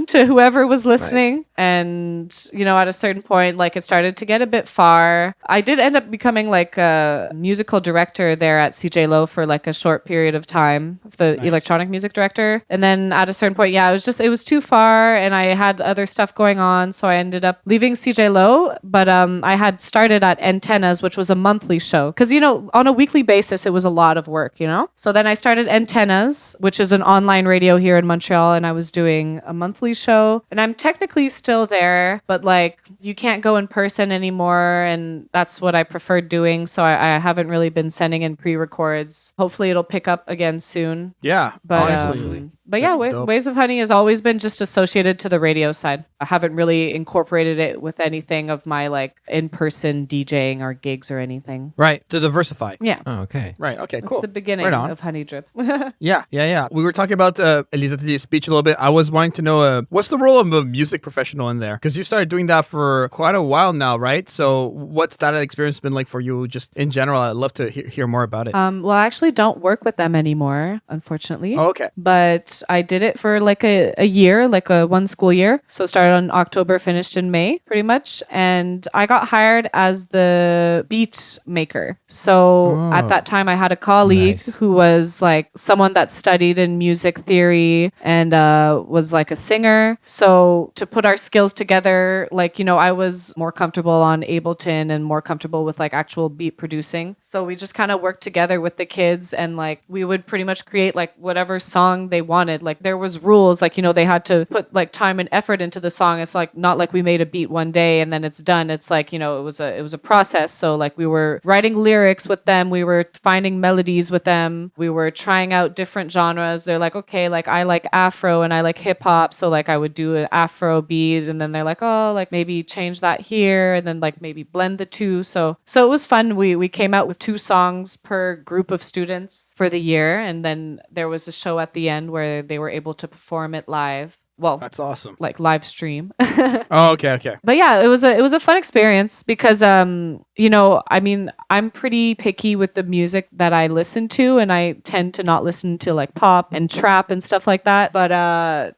to whoever was listening. Nice. And, you know, at a certain point, like it started to get a bit far. I did end up becoming like a musical director there at CJ Low for like a short period of time, the electronic music director. And then at a certain point, it was too far and I had other stuff going on. So I ended up leaving CJ Low, but I had started at Antennas, which was a monthly show. Cause, you know, on a weekly basis, it was a lot of work, you know? So then I started Antennas, which is an online radio here in Montreal. And I was doing a monthly show and I'm technically still there, but like you can't go in person anymore. And that's what I preferred doing. So I haven't really been sending in pre-records. Hopefully it'll pick up again soon. Yeah, But honestly. but yeah, Dope. Waves of Honey has always been just associated to the radio side. I haven't really incorporated it with anything of my like in-person DJing or gigs or anything. Right, to diversify. Yeah. Oh, okay. Right, okay, That's cool. the beginning Right on. of Honeydrip. Yeah. We were talking about Elisa's speech a little bit. I was wanting to know what's the role of a music professional in there? Because you started doing that for quite a while now, right? So what's that experience been like for you just in general? I'd love to hear more about it. Well, I actually don't work with them anymore, unfortunately. Oh, okay. But I did it for like a year, like one school year. So started on October, finished in May, pretty much. And I got hired as the beat maker. So at that time, I had a colleague Nice. who was like someone that studied in music theory and was like a singer. So to put our skills together, like, you know, I was more comfortable on Ableton and more comfortable with like actual beat producing. So we just kind of worked together with the kids and like we would pretty much create like whatever song they wanted. Like there was rules, like, you know, they had to put like time and effort into the song. It's like not like we made a beat one day and then it's done. It's like, you know, it was a process. So like we were writing lyrics with them, we were finding melodies with them, we were trying out different genres. They're like, okay, like I like Afro and I like hip hop. So like I would do an Afro beat and then they're like, oh, like maybe change that here and then like maybe blend the two. So it was fun. We came out with 2 songs per group of students for the year. And then there was a show at the end where they were able to perform it live. That's awesome. like live stream. Oh, okay. But yeah, it was a fun experience because I mean, I'm pretty picky with the music that I listen to, and I tend to not listen to like pop and trap and stuff like that. But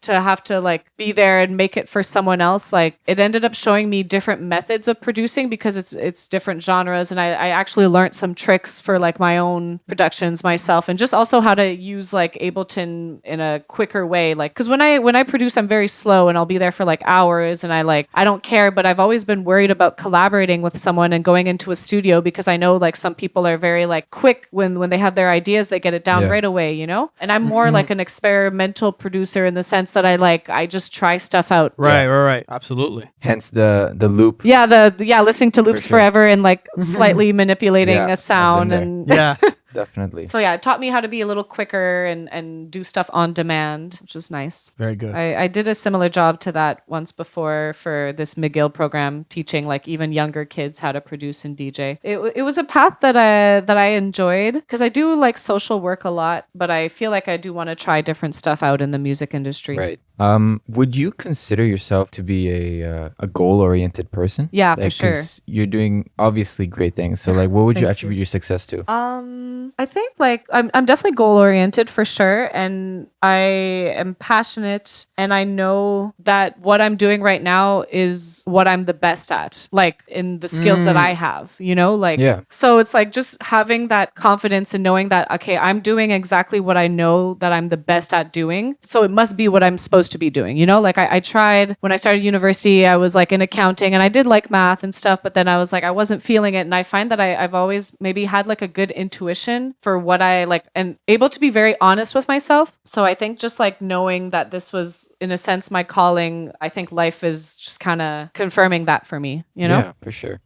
to have to like be there and make it for someone else, like it ended up showing me different methods of producing because it's different genres, and I actually learned some tricks for like my own productions myself, and just also how to use like Ableton in a quicker way. Like, because when I produce, I'm very slow, and I'll be there for like hours, and I don't care. But I've always been worried about collaborating with someone and going into a studio because I know like some people are very like quick when they have their ideas, they get it down right away, you know. And I'm more like an experimental producer in the sense that I just try stuff out. Right. Absolutely. Hence the loop. Listening to loops forever and like slightly manipulating a sound and Definitely. So yeah, it taught me how to be a little quicker and do stuff on demand, which was nice. Very good. I did a similar job to that once before for this McGill program, teaching like even younger kids how to produce and DJ. It was a path that I enjoyed because I do like social work a lot, but I feel like I do want to try different stuff out in the music industry. Right. Would you consider yourself to be a goal-oriented person? Yeah, like, for sure. 'cause you're doing obviously great things. So like, what would you attribute your success to? I think like I'm definitely goal oriented for sure, and I am passionate, and I know that what I'm doing right now is what I'm the best at, like in the skills that I have, you know, like so it's like just having that confidence and knowing that okay, I'm doing exactly what I know that I'm the best at doing, so it must be what I'm supposed to be doing, you know. Like I tried when I started university, I was like in accounting and I did like math and stuff, but then I was like I wasn't feeling it, and I find that I've always maybe had like a good intuition for what I like and able to be very honest with myself. So I think just like knowing that this was in a sense my calling, I think life is just kind of confirming that for me, you know? Yeah, for sure.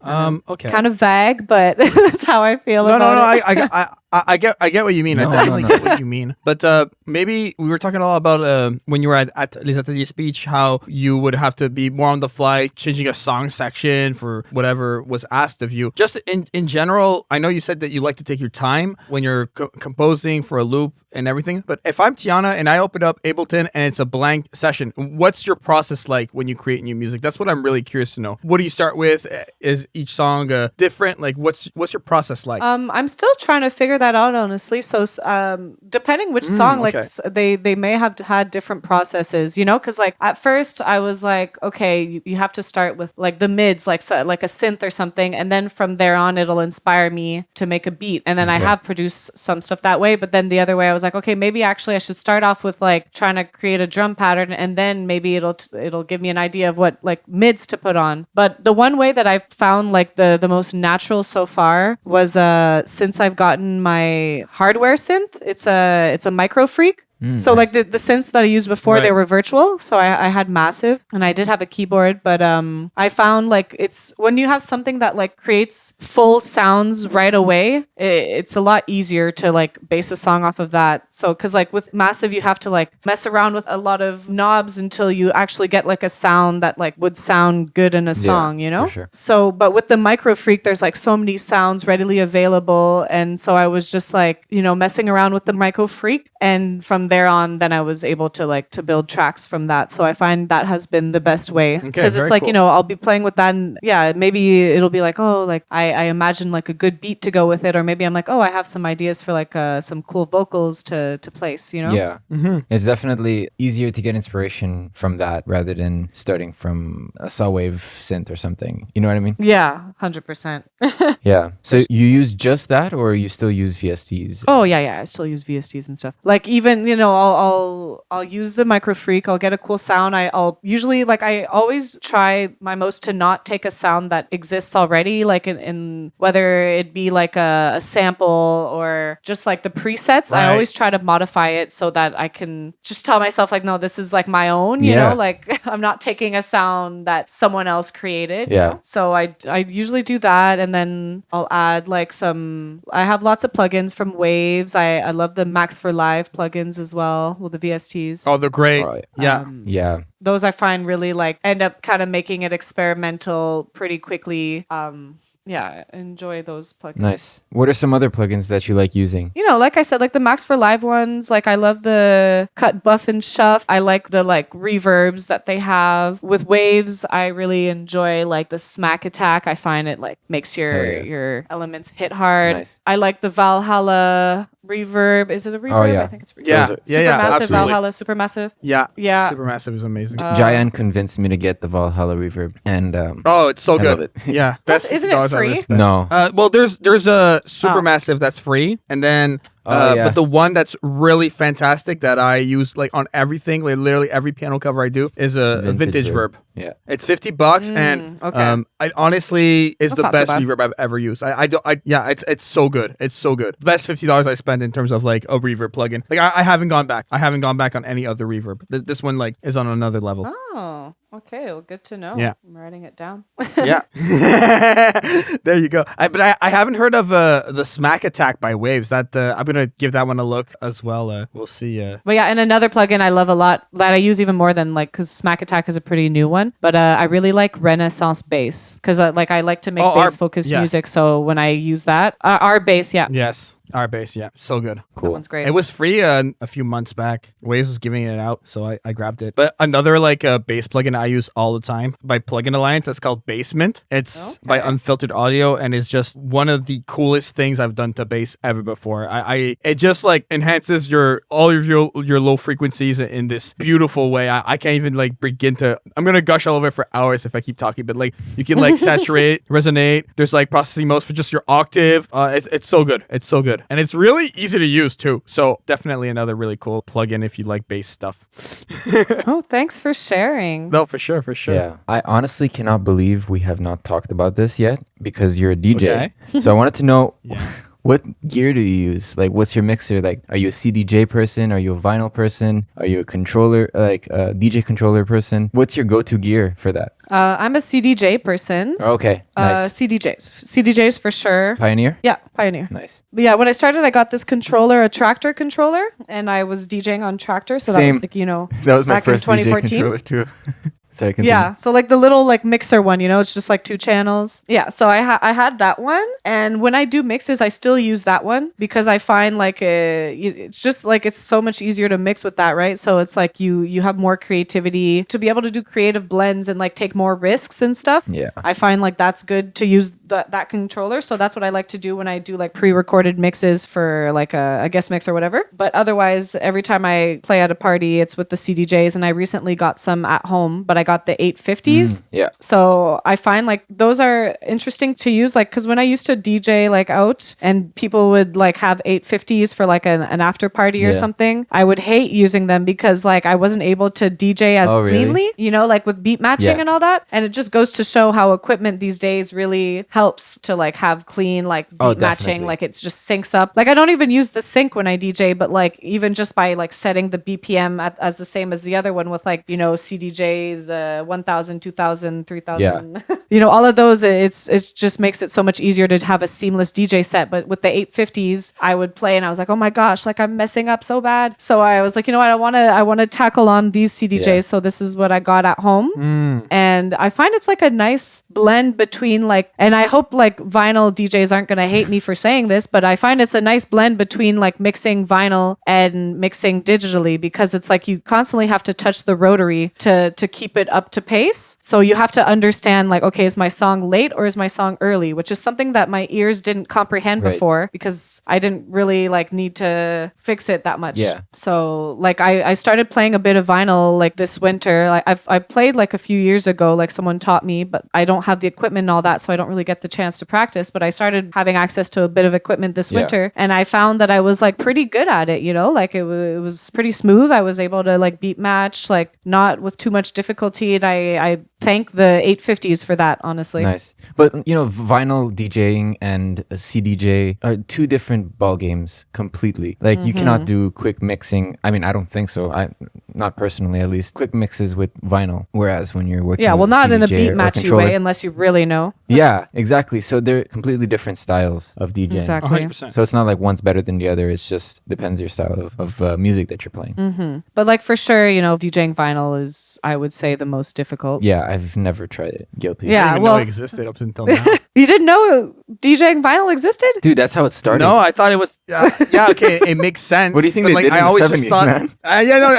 Okay. Kind of vague, but that's how I feel about it. I get what you mean. I definitely get what you mean. But maybe we were talking a lot about when you were at Les Ateliers Speech, how you would have to be more on the fly, changing a song section for whatever was asked of you. Just in general, I know you said that you like to take your time when you're composing for a loop and everything. But if I'm Tiana and I open up Ableton and it's a blank session, what's your process like when you create new music? That's what I'm really curious to know. What do you start with? Is each song different? Like, what's your process like? I'm still trying to figure that out, honestly. So depending which song, okay. like they may have had different processes, you know, because like at first I was like, okay, you have to start with like the mids, like like a synth or something, and then from there on it'll inspire me to make a beat, and then I have produced some stuff that way. But then the other way, I was like, okay, maybe actually I should start off with like trying to create a drum pattern, and then maybe it'll give me an idea of what like mids to put on. But the one way that I've found like the most natural so far was since I've gotten my hardware synth, it's a Micro Freak. So nice. like the synths that I used before, Right. they were virtual. So I had Massive, and I did have a keyboard, but I found like it's when you have something that like creates full sounds right away, it's a lot easier to like base a song off of that. So because like with Massive, you have to like mess around with a lot of knobs until you actually get like a sound that like would sound good in a song, you know? For sure. So, but with the Micro Freak, there's like so many sounds readily available. And so I was just like, you know, messing around with the Micro Freak. And from there on, then I was able to like to build tracks from that. So I find that has been the best way. Because it's like, cool. you know, I'll be playing with that and maybe it'll be like, oh, like I imagine like a good beat to go with it. Or maybe I'm like, oh, I have some ideas for like some cool vocals to place, you know? Yeah. It's definitely easier to get inspiration from that rather than starting from a saw wave synth or something. You know what I mean? Yeah, 100%. Yeah. So you use just that, or you still use VSTs? Oh yeah. I still use VSTs and stuff. Like even, you know, I'll use the Micro Freak. I'll get a cool sound. I'll usually like I always try my most to not take a sound that exists already, like in whether it be like a sample or just like the presets. Right. I always try to modify it so that I can just tell myself like, no, this is like my own. You know, like I'm not taking a sound that someone else created. Yeah. You know? So I usually do that, and then I'll add like I have lots of plugins from Waves. I love the Max for Live plugins as well with the VSTs. Oh, they're great. Right. Yeah. Yeah. Those I find really like end up kind of making it experimental pretty quickly. yeah, I enjoy those plugins. Nice. What are some other plugins that you like using? You know, like I said, like the Max for Live ones, like I love the Cut, Buff, and Shuff. I like the like reverbs that they have. With Waves, I really enjoy like the Smack Attack. I find it like makes your elements hit hard. Nice. I like the Valhalla reverb. Is it a reverb? Oh, yeah. I think it's a reverb. Yeah, Those are- Supermassive absolutely. Valhalla, Supermassive. Yeah, Yeah. Supermassive is amazing. Jaian convinced me to get the Valhalla reverb, and Oh, it's so I good. love it. Yeah, That's- isn't it $50 I've ever free? spent. no, Well, there's a Supermassive that's free, and then yeah. but the one that's really fantastic that I use like on everything, like literally every piano cover I do, is a vintage verb. Yeah. It's $50, and okay. I honestly is That's the not so best bad. reverb I've ever used. It's so good. It's so good. Best $50 I spend in terms of like a reverb plugin. Like I haven't gone back. I haven't gone back on any other reverb. This one like is on another level. Oh, okay. Well, good to know. Yeah. I'm writing it down. Yeah. There you go. But I haven't heard of the Smack Attack by Waves. That I'm gonna give that one a look as well. We'll see. But yeah, and another plugin I love a lot that I use even more than like, because Smack Attack is a pretty new one, but I really like Renaissance bass because like I like to make bass focused music. So when I use that, our bass, yeah, Yes. Our bass, yeah, so good. that Cool. one's great. It was free a few months back. Waves was giving it out, so I grabbed it. But another like bass plugin I use all the time by Plugin Alliance, that's called Basement. It's by Unfiltered Audio, and it's just one of the coolest things I've done to bass ever before. It just like enhances all of your low frequencies in this beautiful way. I can't even like begin to. I'm gonna gush all over it for hours if I keep talking. But like you can like saturate, resonate. There's like processing modes for just your octave. It's so good. It's so good. And it's really easy to use too. So definitely another really cool plugin if you like bass stuff. Oh, thanks for sharing. No, for sure, for sure. Yeah. I honestly cannot believe we have not talked about this yet because you're a DJ. Okay. So I wanted to know Yeah. what gear do you use? Like, what's your mixer? Like, are you a CDJ person? Are you a vinyl person? Are you a controller, like a DJ controller person? What's your go-to gear for that? I'm a CDJ person. Okay. Nice. CDJs for sure. Pioneer? Yeah, Pioneer. Nice. But yeah, when I started, I got this controller, a Traktor controller, and I was DJing on Traktor. So that Same. was like, That was my back in first DJ 2014. controller too. Sorry, continue. Yeah, so like the little like mixer one, it's just like 2 channels. Yeah, so I had that one, and when I do mixes, I still use that one because I find like it's just like it's so much easier to mix with that, right? So it's like you have more creativity to be able to do creative blends and like take more risks and stuff. Yeah. I find like that's good to use that controller, so that's what I like to do when I do like pre-recorded mixes for like a guest mix or whatever. But otherwise, every time I play at a party, it's with the CDJs, and I recently got some at home, but I got the 850s. Yeah. So I find like those are interesting to use, like because when I used to DJ like out and people would like have 850s for like an after party or Yeah. something, I would hate using them because like I wasn't able to DJ as Oh, really? cleanly, like with beat matching Yeah. and all that. And it just goes to show how equipment these days really helps to like have clean like beat Oh, matching. definitely. Like it just syncs up. Like I don't even use the sync when I DJ, but like even just by like setting the BPM as the same as the other one with like CDJs 1000, 2000, 3000. All of those, it just makes it so much easier to have a seamless DJ set. But with the 850s, I would play and I was like, oh my gosh, like I'm messing up so bad. So I was like, you know what, I want to tackle on these CDJs. Yeah. So this is what I got at home. And I find it's like a nice blend between like, and I hope like vinyl DJs aren't going to hate me for saying this, but I find it's a nice blend between like mixing vinyl and mixing digitally, because it's like you constantly have to touch the rotary to keep it up to pace. So you have to understand like, okay, is my song late or is my song early? Which is something that my ears didn't comprehend Right. before because I didn't really like need to fix it that much. Yeah. So like I started playing a bit of vinyl like this winter. Like I played like a few years ago, like someone taught me, but I don't have the equipment and all that, so I don't really get the chance to practice. But I started having access to a bit of equipment this Yeah. winter, and I found that I was like pretty good at it. Like it was pretty smooth. I was able to like beat match, like not with too much difficulty, and I thank the 850s for that, honestly. Nice. But, vinyl DJing and a CDJ are two different ball games completely. Like, you cannot do quick mixing. I mean, I don't think so. Not personally, at least. Quick mixes with vinyl. Whereas when you're working Yeah, well, with not in a CDJ beat or matchy controller- way unless you really know. Yeah, exactly. So they're completely different styles of DJing. Exactly. 100%. So it's not like one's better than the other. It's just depends your style of music that you're playing. But like for sure, DJing vinyl is, I would say, the most difficult. Yeah, I've never tried it. Guilty. I Yeah, didn't even know well- it existed up until now. You didn't know DJing vinyl existed? Dude, that's how it started. No, I thought it was. Yeah, okay, it makes sense. What do you think but, they like, did I in the always just 70s, thought, man? Yeah, no,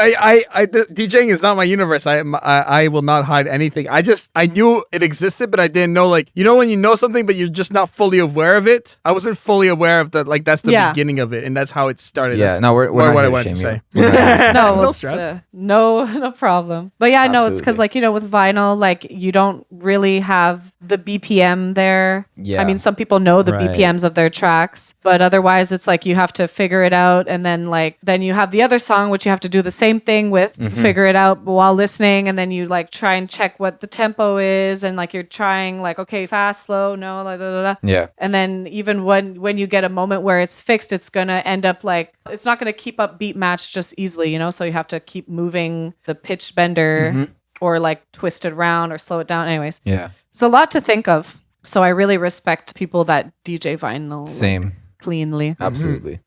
DJing is not my universe. I will not hide anything. I knew it existed, but I didn't know, like, you know, when you know something, but you're just not fully aware of it. I wasn't fully aware of that. Like, that's the Yeah. beginning of it, and that's how it started. Yeah, That's no, we're more not what I here wanted to shame say. you. We're not here. No, No it's, stress. no problem. But yeah, no, it's because, Absolutely. like, you know, with vinyl, like, you don't really have the BPM there. Yeah. I mean, some people know the Right. BPMs of their tracks, but otherwise it's like you have to figure it out. And then you have the other song, which you have to do the same thing with, figure it out while listening. And then you like try and check what the tempo is. And like you're trying like, okay, fast, slow, no, like, da, da, da. Yeah. And then even when you get a moment where it's fixed, it's going to end up like, it's not going to keep up beat match just easily, you know? So you have to keep moving the pitch bender or like twist it around or slow it down. Anyways, Yeah. it's a lot to think of. So I really respect people that DJ vinyl Same. cleanly. Absolutely.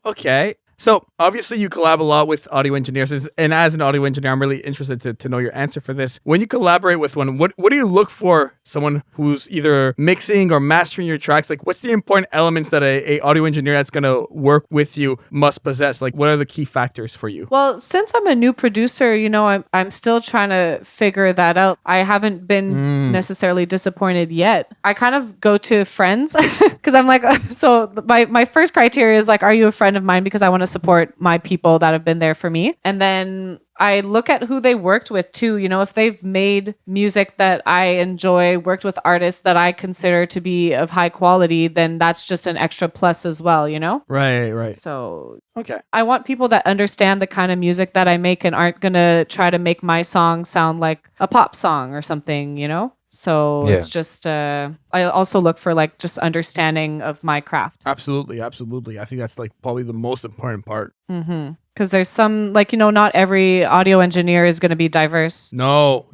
Okay. So obviously you collab a lot with audio engineers, and as an audio engineer, I'm really interested to know your answer for this. When you collaborate with one, what do you look for? Someone who's either mixing or mastering your tracks. Like, what's the important elements that a audio engineer that's gonna work with you must possess? Like, what are the key factors for you? Well, since I'm a new producer, you know, I'm still trying to figure that out. I haven't been necessarily disappointed yet. I kind of go to friends because I'm like, so my first criteria is like, are you a friend of mine? Because I want to support my people that have been there for me. And then I look at who they worked with too. You know, if they've made music that I enjoy, worked with artists that I consider to be of high quality, then that's just an extra plus as well, you know? Right. So Okay. I want people that understand the kind of music that I make and aren't going to try to make my song sound like a pop song or something, you know? So Yeah. it's just, I also look for like just understanding of my craft. Absolutely. I think that's like probably the most important part. Because there's some, like, you know, not every audio engineer is going to be diverse. No.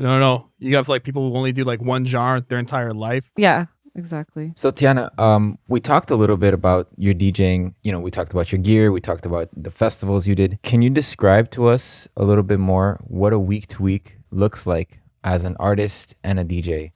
You have like people who only do like one genre their entire life. Yeah, exactly. So Tiana, we talked a little bit about your DJing. You know, we talked about your gear. We talked about the festivals you did. Can you describe to us a little bit more what a week to week looks like as an artist and a DJ?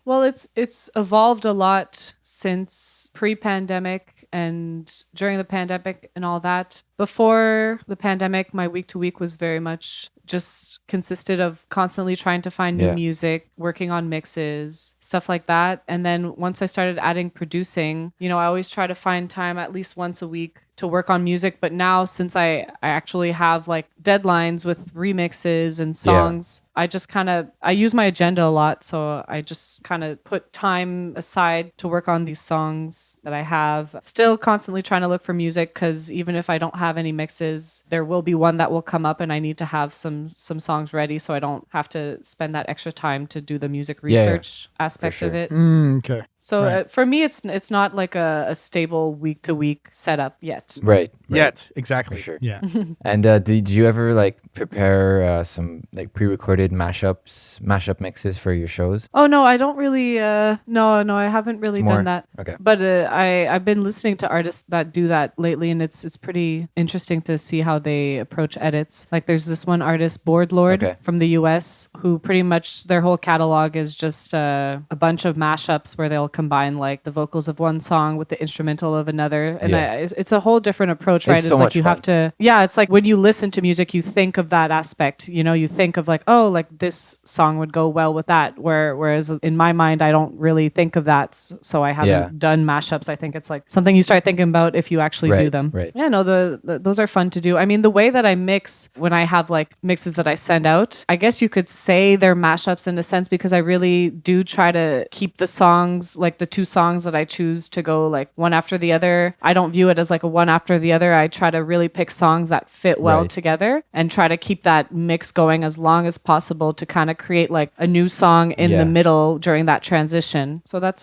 Well, it's evolved a lot since pre-pandemic and during the pandemic and all that. Before the pandemic, my week to week was very much just consisted of constantly trying to find new Yeah. music, working on mixes, stuff like that. And then once I started adding producing, you know, I always try to find time at least once a week to work on music. But now since I actually have like deadlines with remixes and songs, I just I use my agenda a lot. So I just kind of put time aside to work on these songs that I have. Still constantly trying to look for music because even if I don't have any mixes, there will be one that will come up and I need to have some songs ready so I don't have to spend that extra time to do the music Yeah, research aspect of sure. it. Okay. So Right. for me, it's not like a stable week to week setup yet. Right. Yet, exactly. For sure. Yeah. And did you ever like prepare some like pre-recorded mashup mixes for your shows? Oh no, I don't really. No, I haven't really It's more- done that. okay. But I've been listening to artists that do that lately, and it's pretty interesting to see how they approach edits. Like there's this one artist, Board Lord, Okay. from the U.S., who pretty much their whole catalog is just a bunch of mashups where they'll combine like the vocals of one song with the instrumental of another, and Yeah. it's a whole different approach, right? It's It's so like much you have fun. to, yeah, it's like when you listen to music, you think of that aspect. You know, you think of like, oh, like this song would go well with that. Whereas in my mind, I don't really think of that, so I haven't Yeah. done mashups. I think it's like something you start thinking about if you actually do Right, them. right. Yeah, no, those are fun to do. I mean, the way that I mix when I have like mixes that I send out, I guess you could say they're mashups in a sense because I really do try to keep the songs, like the two songs that I choose to go like one after the other. I don't view it as like a one after the other. I try to really pick songs that fit well Right. together and try to keep that mix going as long as possible to kind of create like a new song in Yeah. the middle during that transition. So that's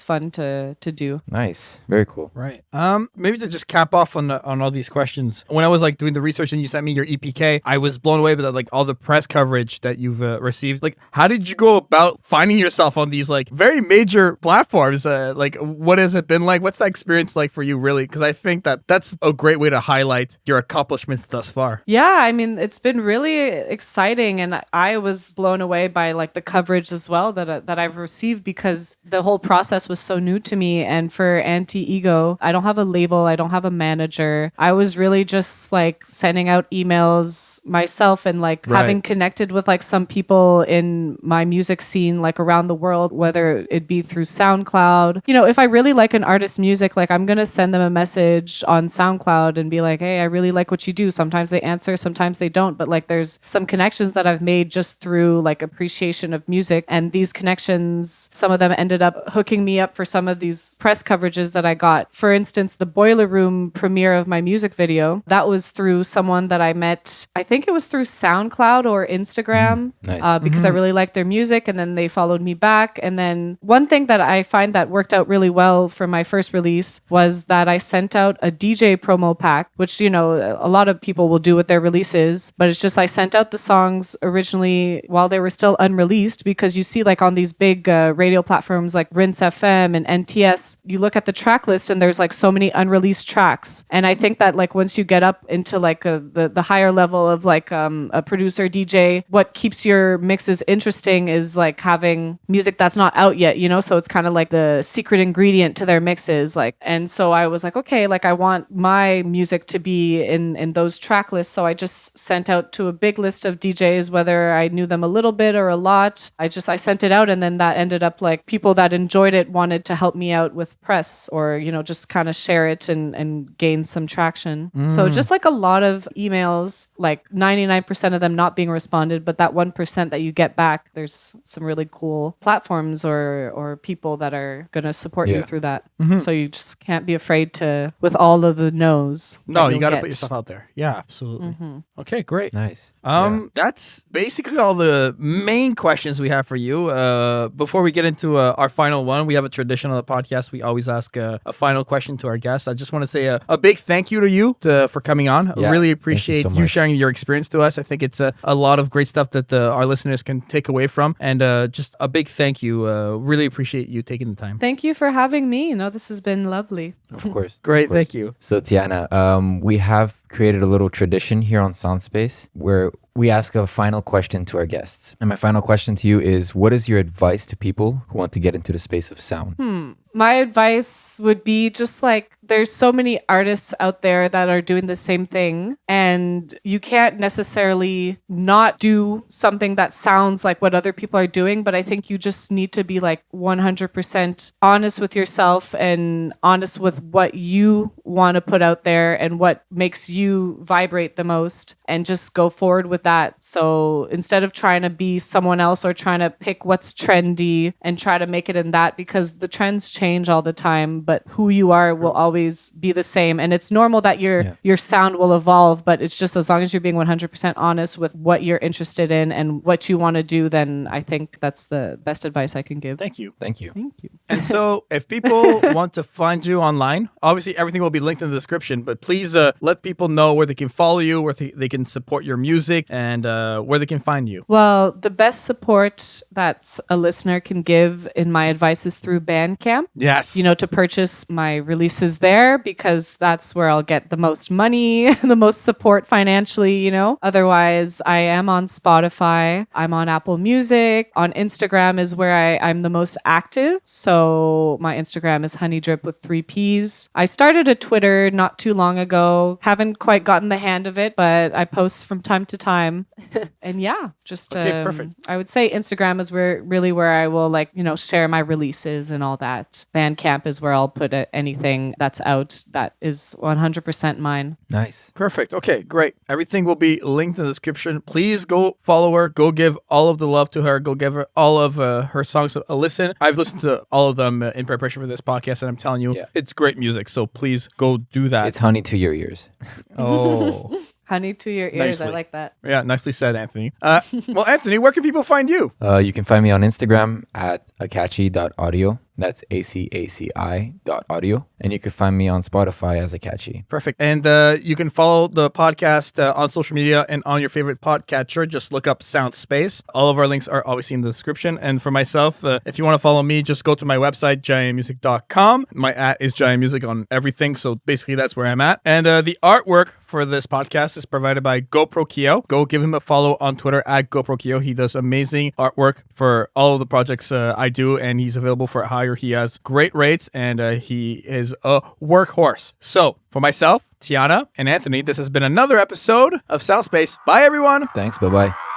fun to do. Nice. Very cool. Right. Maybe to just cap off on all these questions. When I was like doing the research and you sent me your EPK, I was blown away by like all the press coverage that you've received. Like, how did you go about finding yourself on these like very major platforms? Like, what has it been like? What's that experience like for you, really? Because I think that that's a great way to highlight your accomplishments thus far. Yeah, I mean, it's been really exciting, and I was blown away by like the coverage as well that I've received, because the whole process was so new to me. And for Anti-Ego, I don't have a label, I don't have a manager. I was really just like sending out emails myself and like having connected with like some people in my music scene like around the world, whether it be through SoundCloud. You know, if I really like an artist's music, like I'm gonna send them a message on SoundCloud and be like, hey, I really like what you do. Sometimes they answer, sometimes they don't, but like there's some connections that I've made just through like appreciation of music. And these connections, some of them ended up hooking me up for some of these press coverages that I got. For instance, the Boiler Room premiere of my music video, that was through someone that I met, I think it was through SoundCloud or Instagram, because I really liked their music, and then they followed me back. And then one thing that I find that worked out really well for my first release was that I sent out a DJ promo pack, which, you know, a lot of people will do with their releases, but it's just I sent out the songs originally while they were still unreleased, because you see like on these big radio platforms like Rinse FM and NTS, you look at the track list and there's like so many unreleased tracks. And I think that like once you get up into like the higher level of like a producer DJ, what keeps your mixes interesting is like having music that's not out yet, you know? So it's kind of like the secret ingredient to their mixes. Like, and so I was like, okay, like I want my music to be in those track lists. So I just sent out to a big list of DJs, whether I knew them a little bit or a lot. I sent it out, and then that ended up like people that enjoyed it wanted to help me out with press, or, you know, just kind of share it and gain some traction. So just like a lot of emails, like 99% of them not being responded, but that 1% that you get back, there's some really cool platforms or people that are going to support you through that. So you just can't be afraid to, with all of the no's. No, you got to put yourself out there. Yeah, absolutely. Okay, great. Nice. That's basically all the main questions we have for you. Before we get into our final one, we have a tradition on the podcast. We always ask a final question to our guests. I just want to say a big thank you to you for coming on. I really appreciate you sharing your experience to us. I think it's a lot of great stuff that our listeners can take away from. And just a big thank you. Really appreciate you taking the time. Thank you for having me. No, this has been lovely. Of course. Great. Thank you. So Tiana, we have created a little tradition here on Soundspace where we ask a final question to our guests. And my final question to you is, what is your advice to people who want to get into the space of sound? My advice would be just like, there's so many artists out there that are doing the same thing, and you can't necessarily not do something that sounds like what other people are doing, but I think you just need to be like 100% honest with yourself and honest with what you want to put out there and what makes you vibrate the most, and just go forward with that. So instead of trying to be someone else or trying to pick what's trendy and try to make it in that, because the trends change all the time, but who you are will always be the same. And it's normal that your sound will evolve, but it's just as long as you're being 100% honest with what you're interested in and what you want to do, then I think that's the best advice I can give. Thank you. Thank you. Thank you. And so if people want to find you online, obviously everything will be linked in the description, but please let people know where they can follow you, where they can support your music, and where they can find you. Well, the best support that a listener can give, in my advice, is through Bandcamp. Yes. You know, to purchase my releases there, because that's where I'll get the most money, the most support financially, you know. Otherwise, I am on Spotify, I'm on Apple Music, on Instagram is where I'm the most active. So my Instagram is Honeydrip with 3 P's. I started a Twitter not too long ago. Haven't quite gotten the hand of it, but I post from time to time. And yeah, just perfect. I would say Instagram is where I will, like, you know, share my releases and all that. Bandcamp is where I'll put anything that's out that is 100% mine. Nice. Perfect. Okay, great. Everything will be linked in the description. Please go follow her. Go give all of the love to her. Go give her all of her songs a listen. I've listened to all of them in preparation for this podcast, and I'm telling you, it's great music. So please go do that. It's honey to your ears. Oh. Honey to your ears. Nicely. I like that. Yeah, nicely said, Anthony. Well, Anthony, where can people find you? You can find me on Instagram at akachi.audio. That's ACACI.audio. And you can find me on Spotify as Akachi. Perfect. And you can follow the podcast on social media and on your favorite podcatcher. Just look up Soundspace. All of our links are obviously in the description. And for myself, if you want to follow me, just go to my website, jaianmusic.com. My @ is jaianmusic on everything. So basically that's where I'm at. And the artwork for this podcast is provided by GoPro Kyo. Go give him a follow on Twitter at GoPro Kyo. He does amazing artwork for all of the projects I do, and he's available for hire. He has great rates, and he is a workhorse. So for myself, Tiana, and Anthony, this has been another episode of Soundspace. Bye, everyone. Thanks. Bye-bye.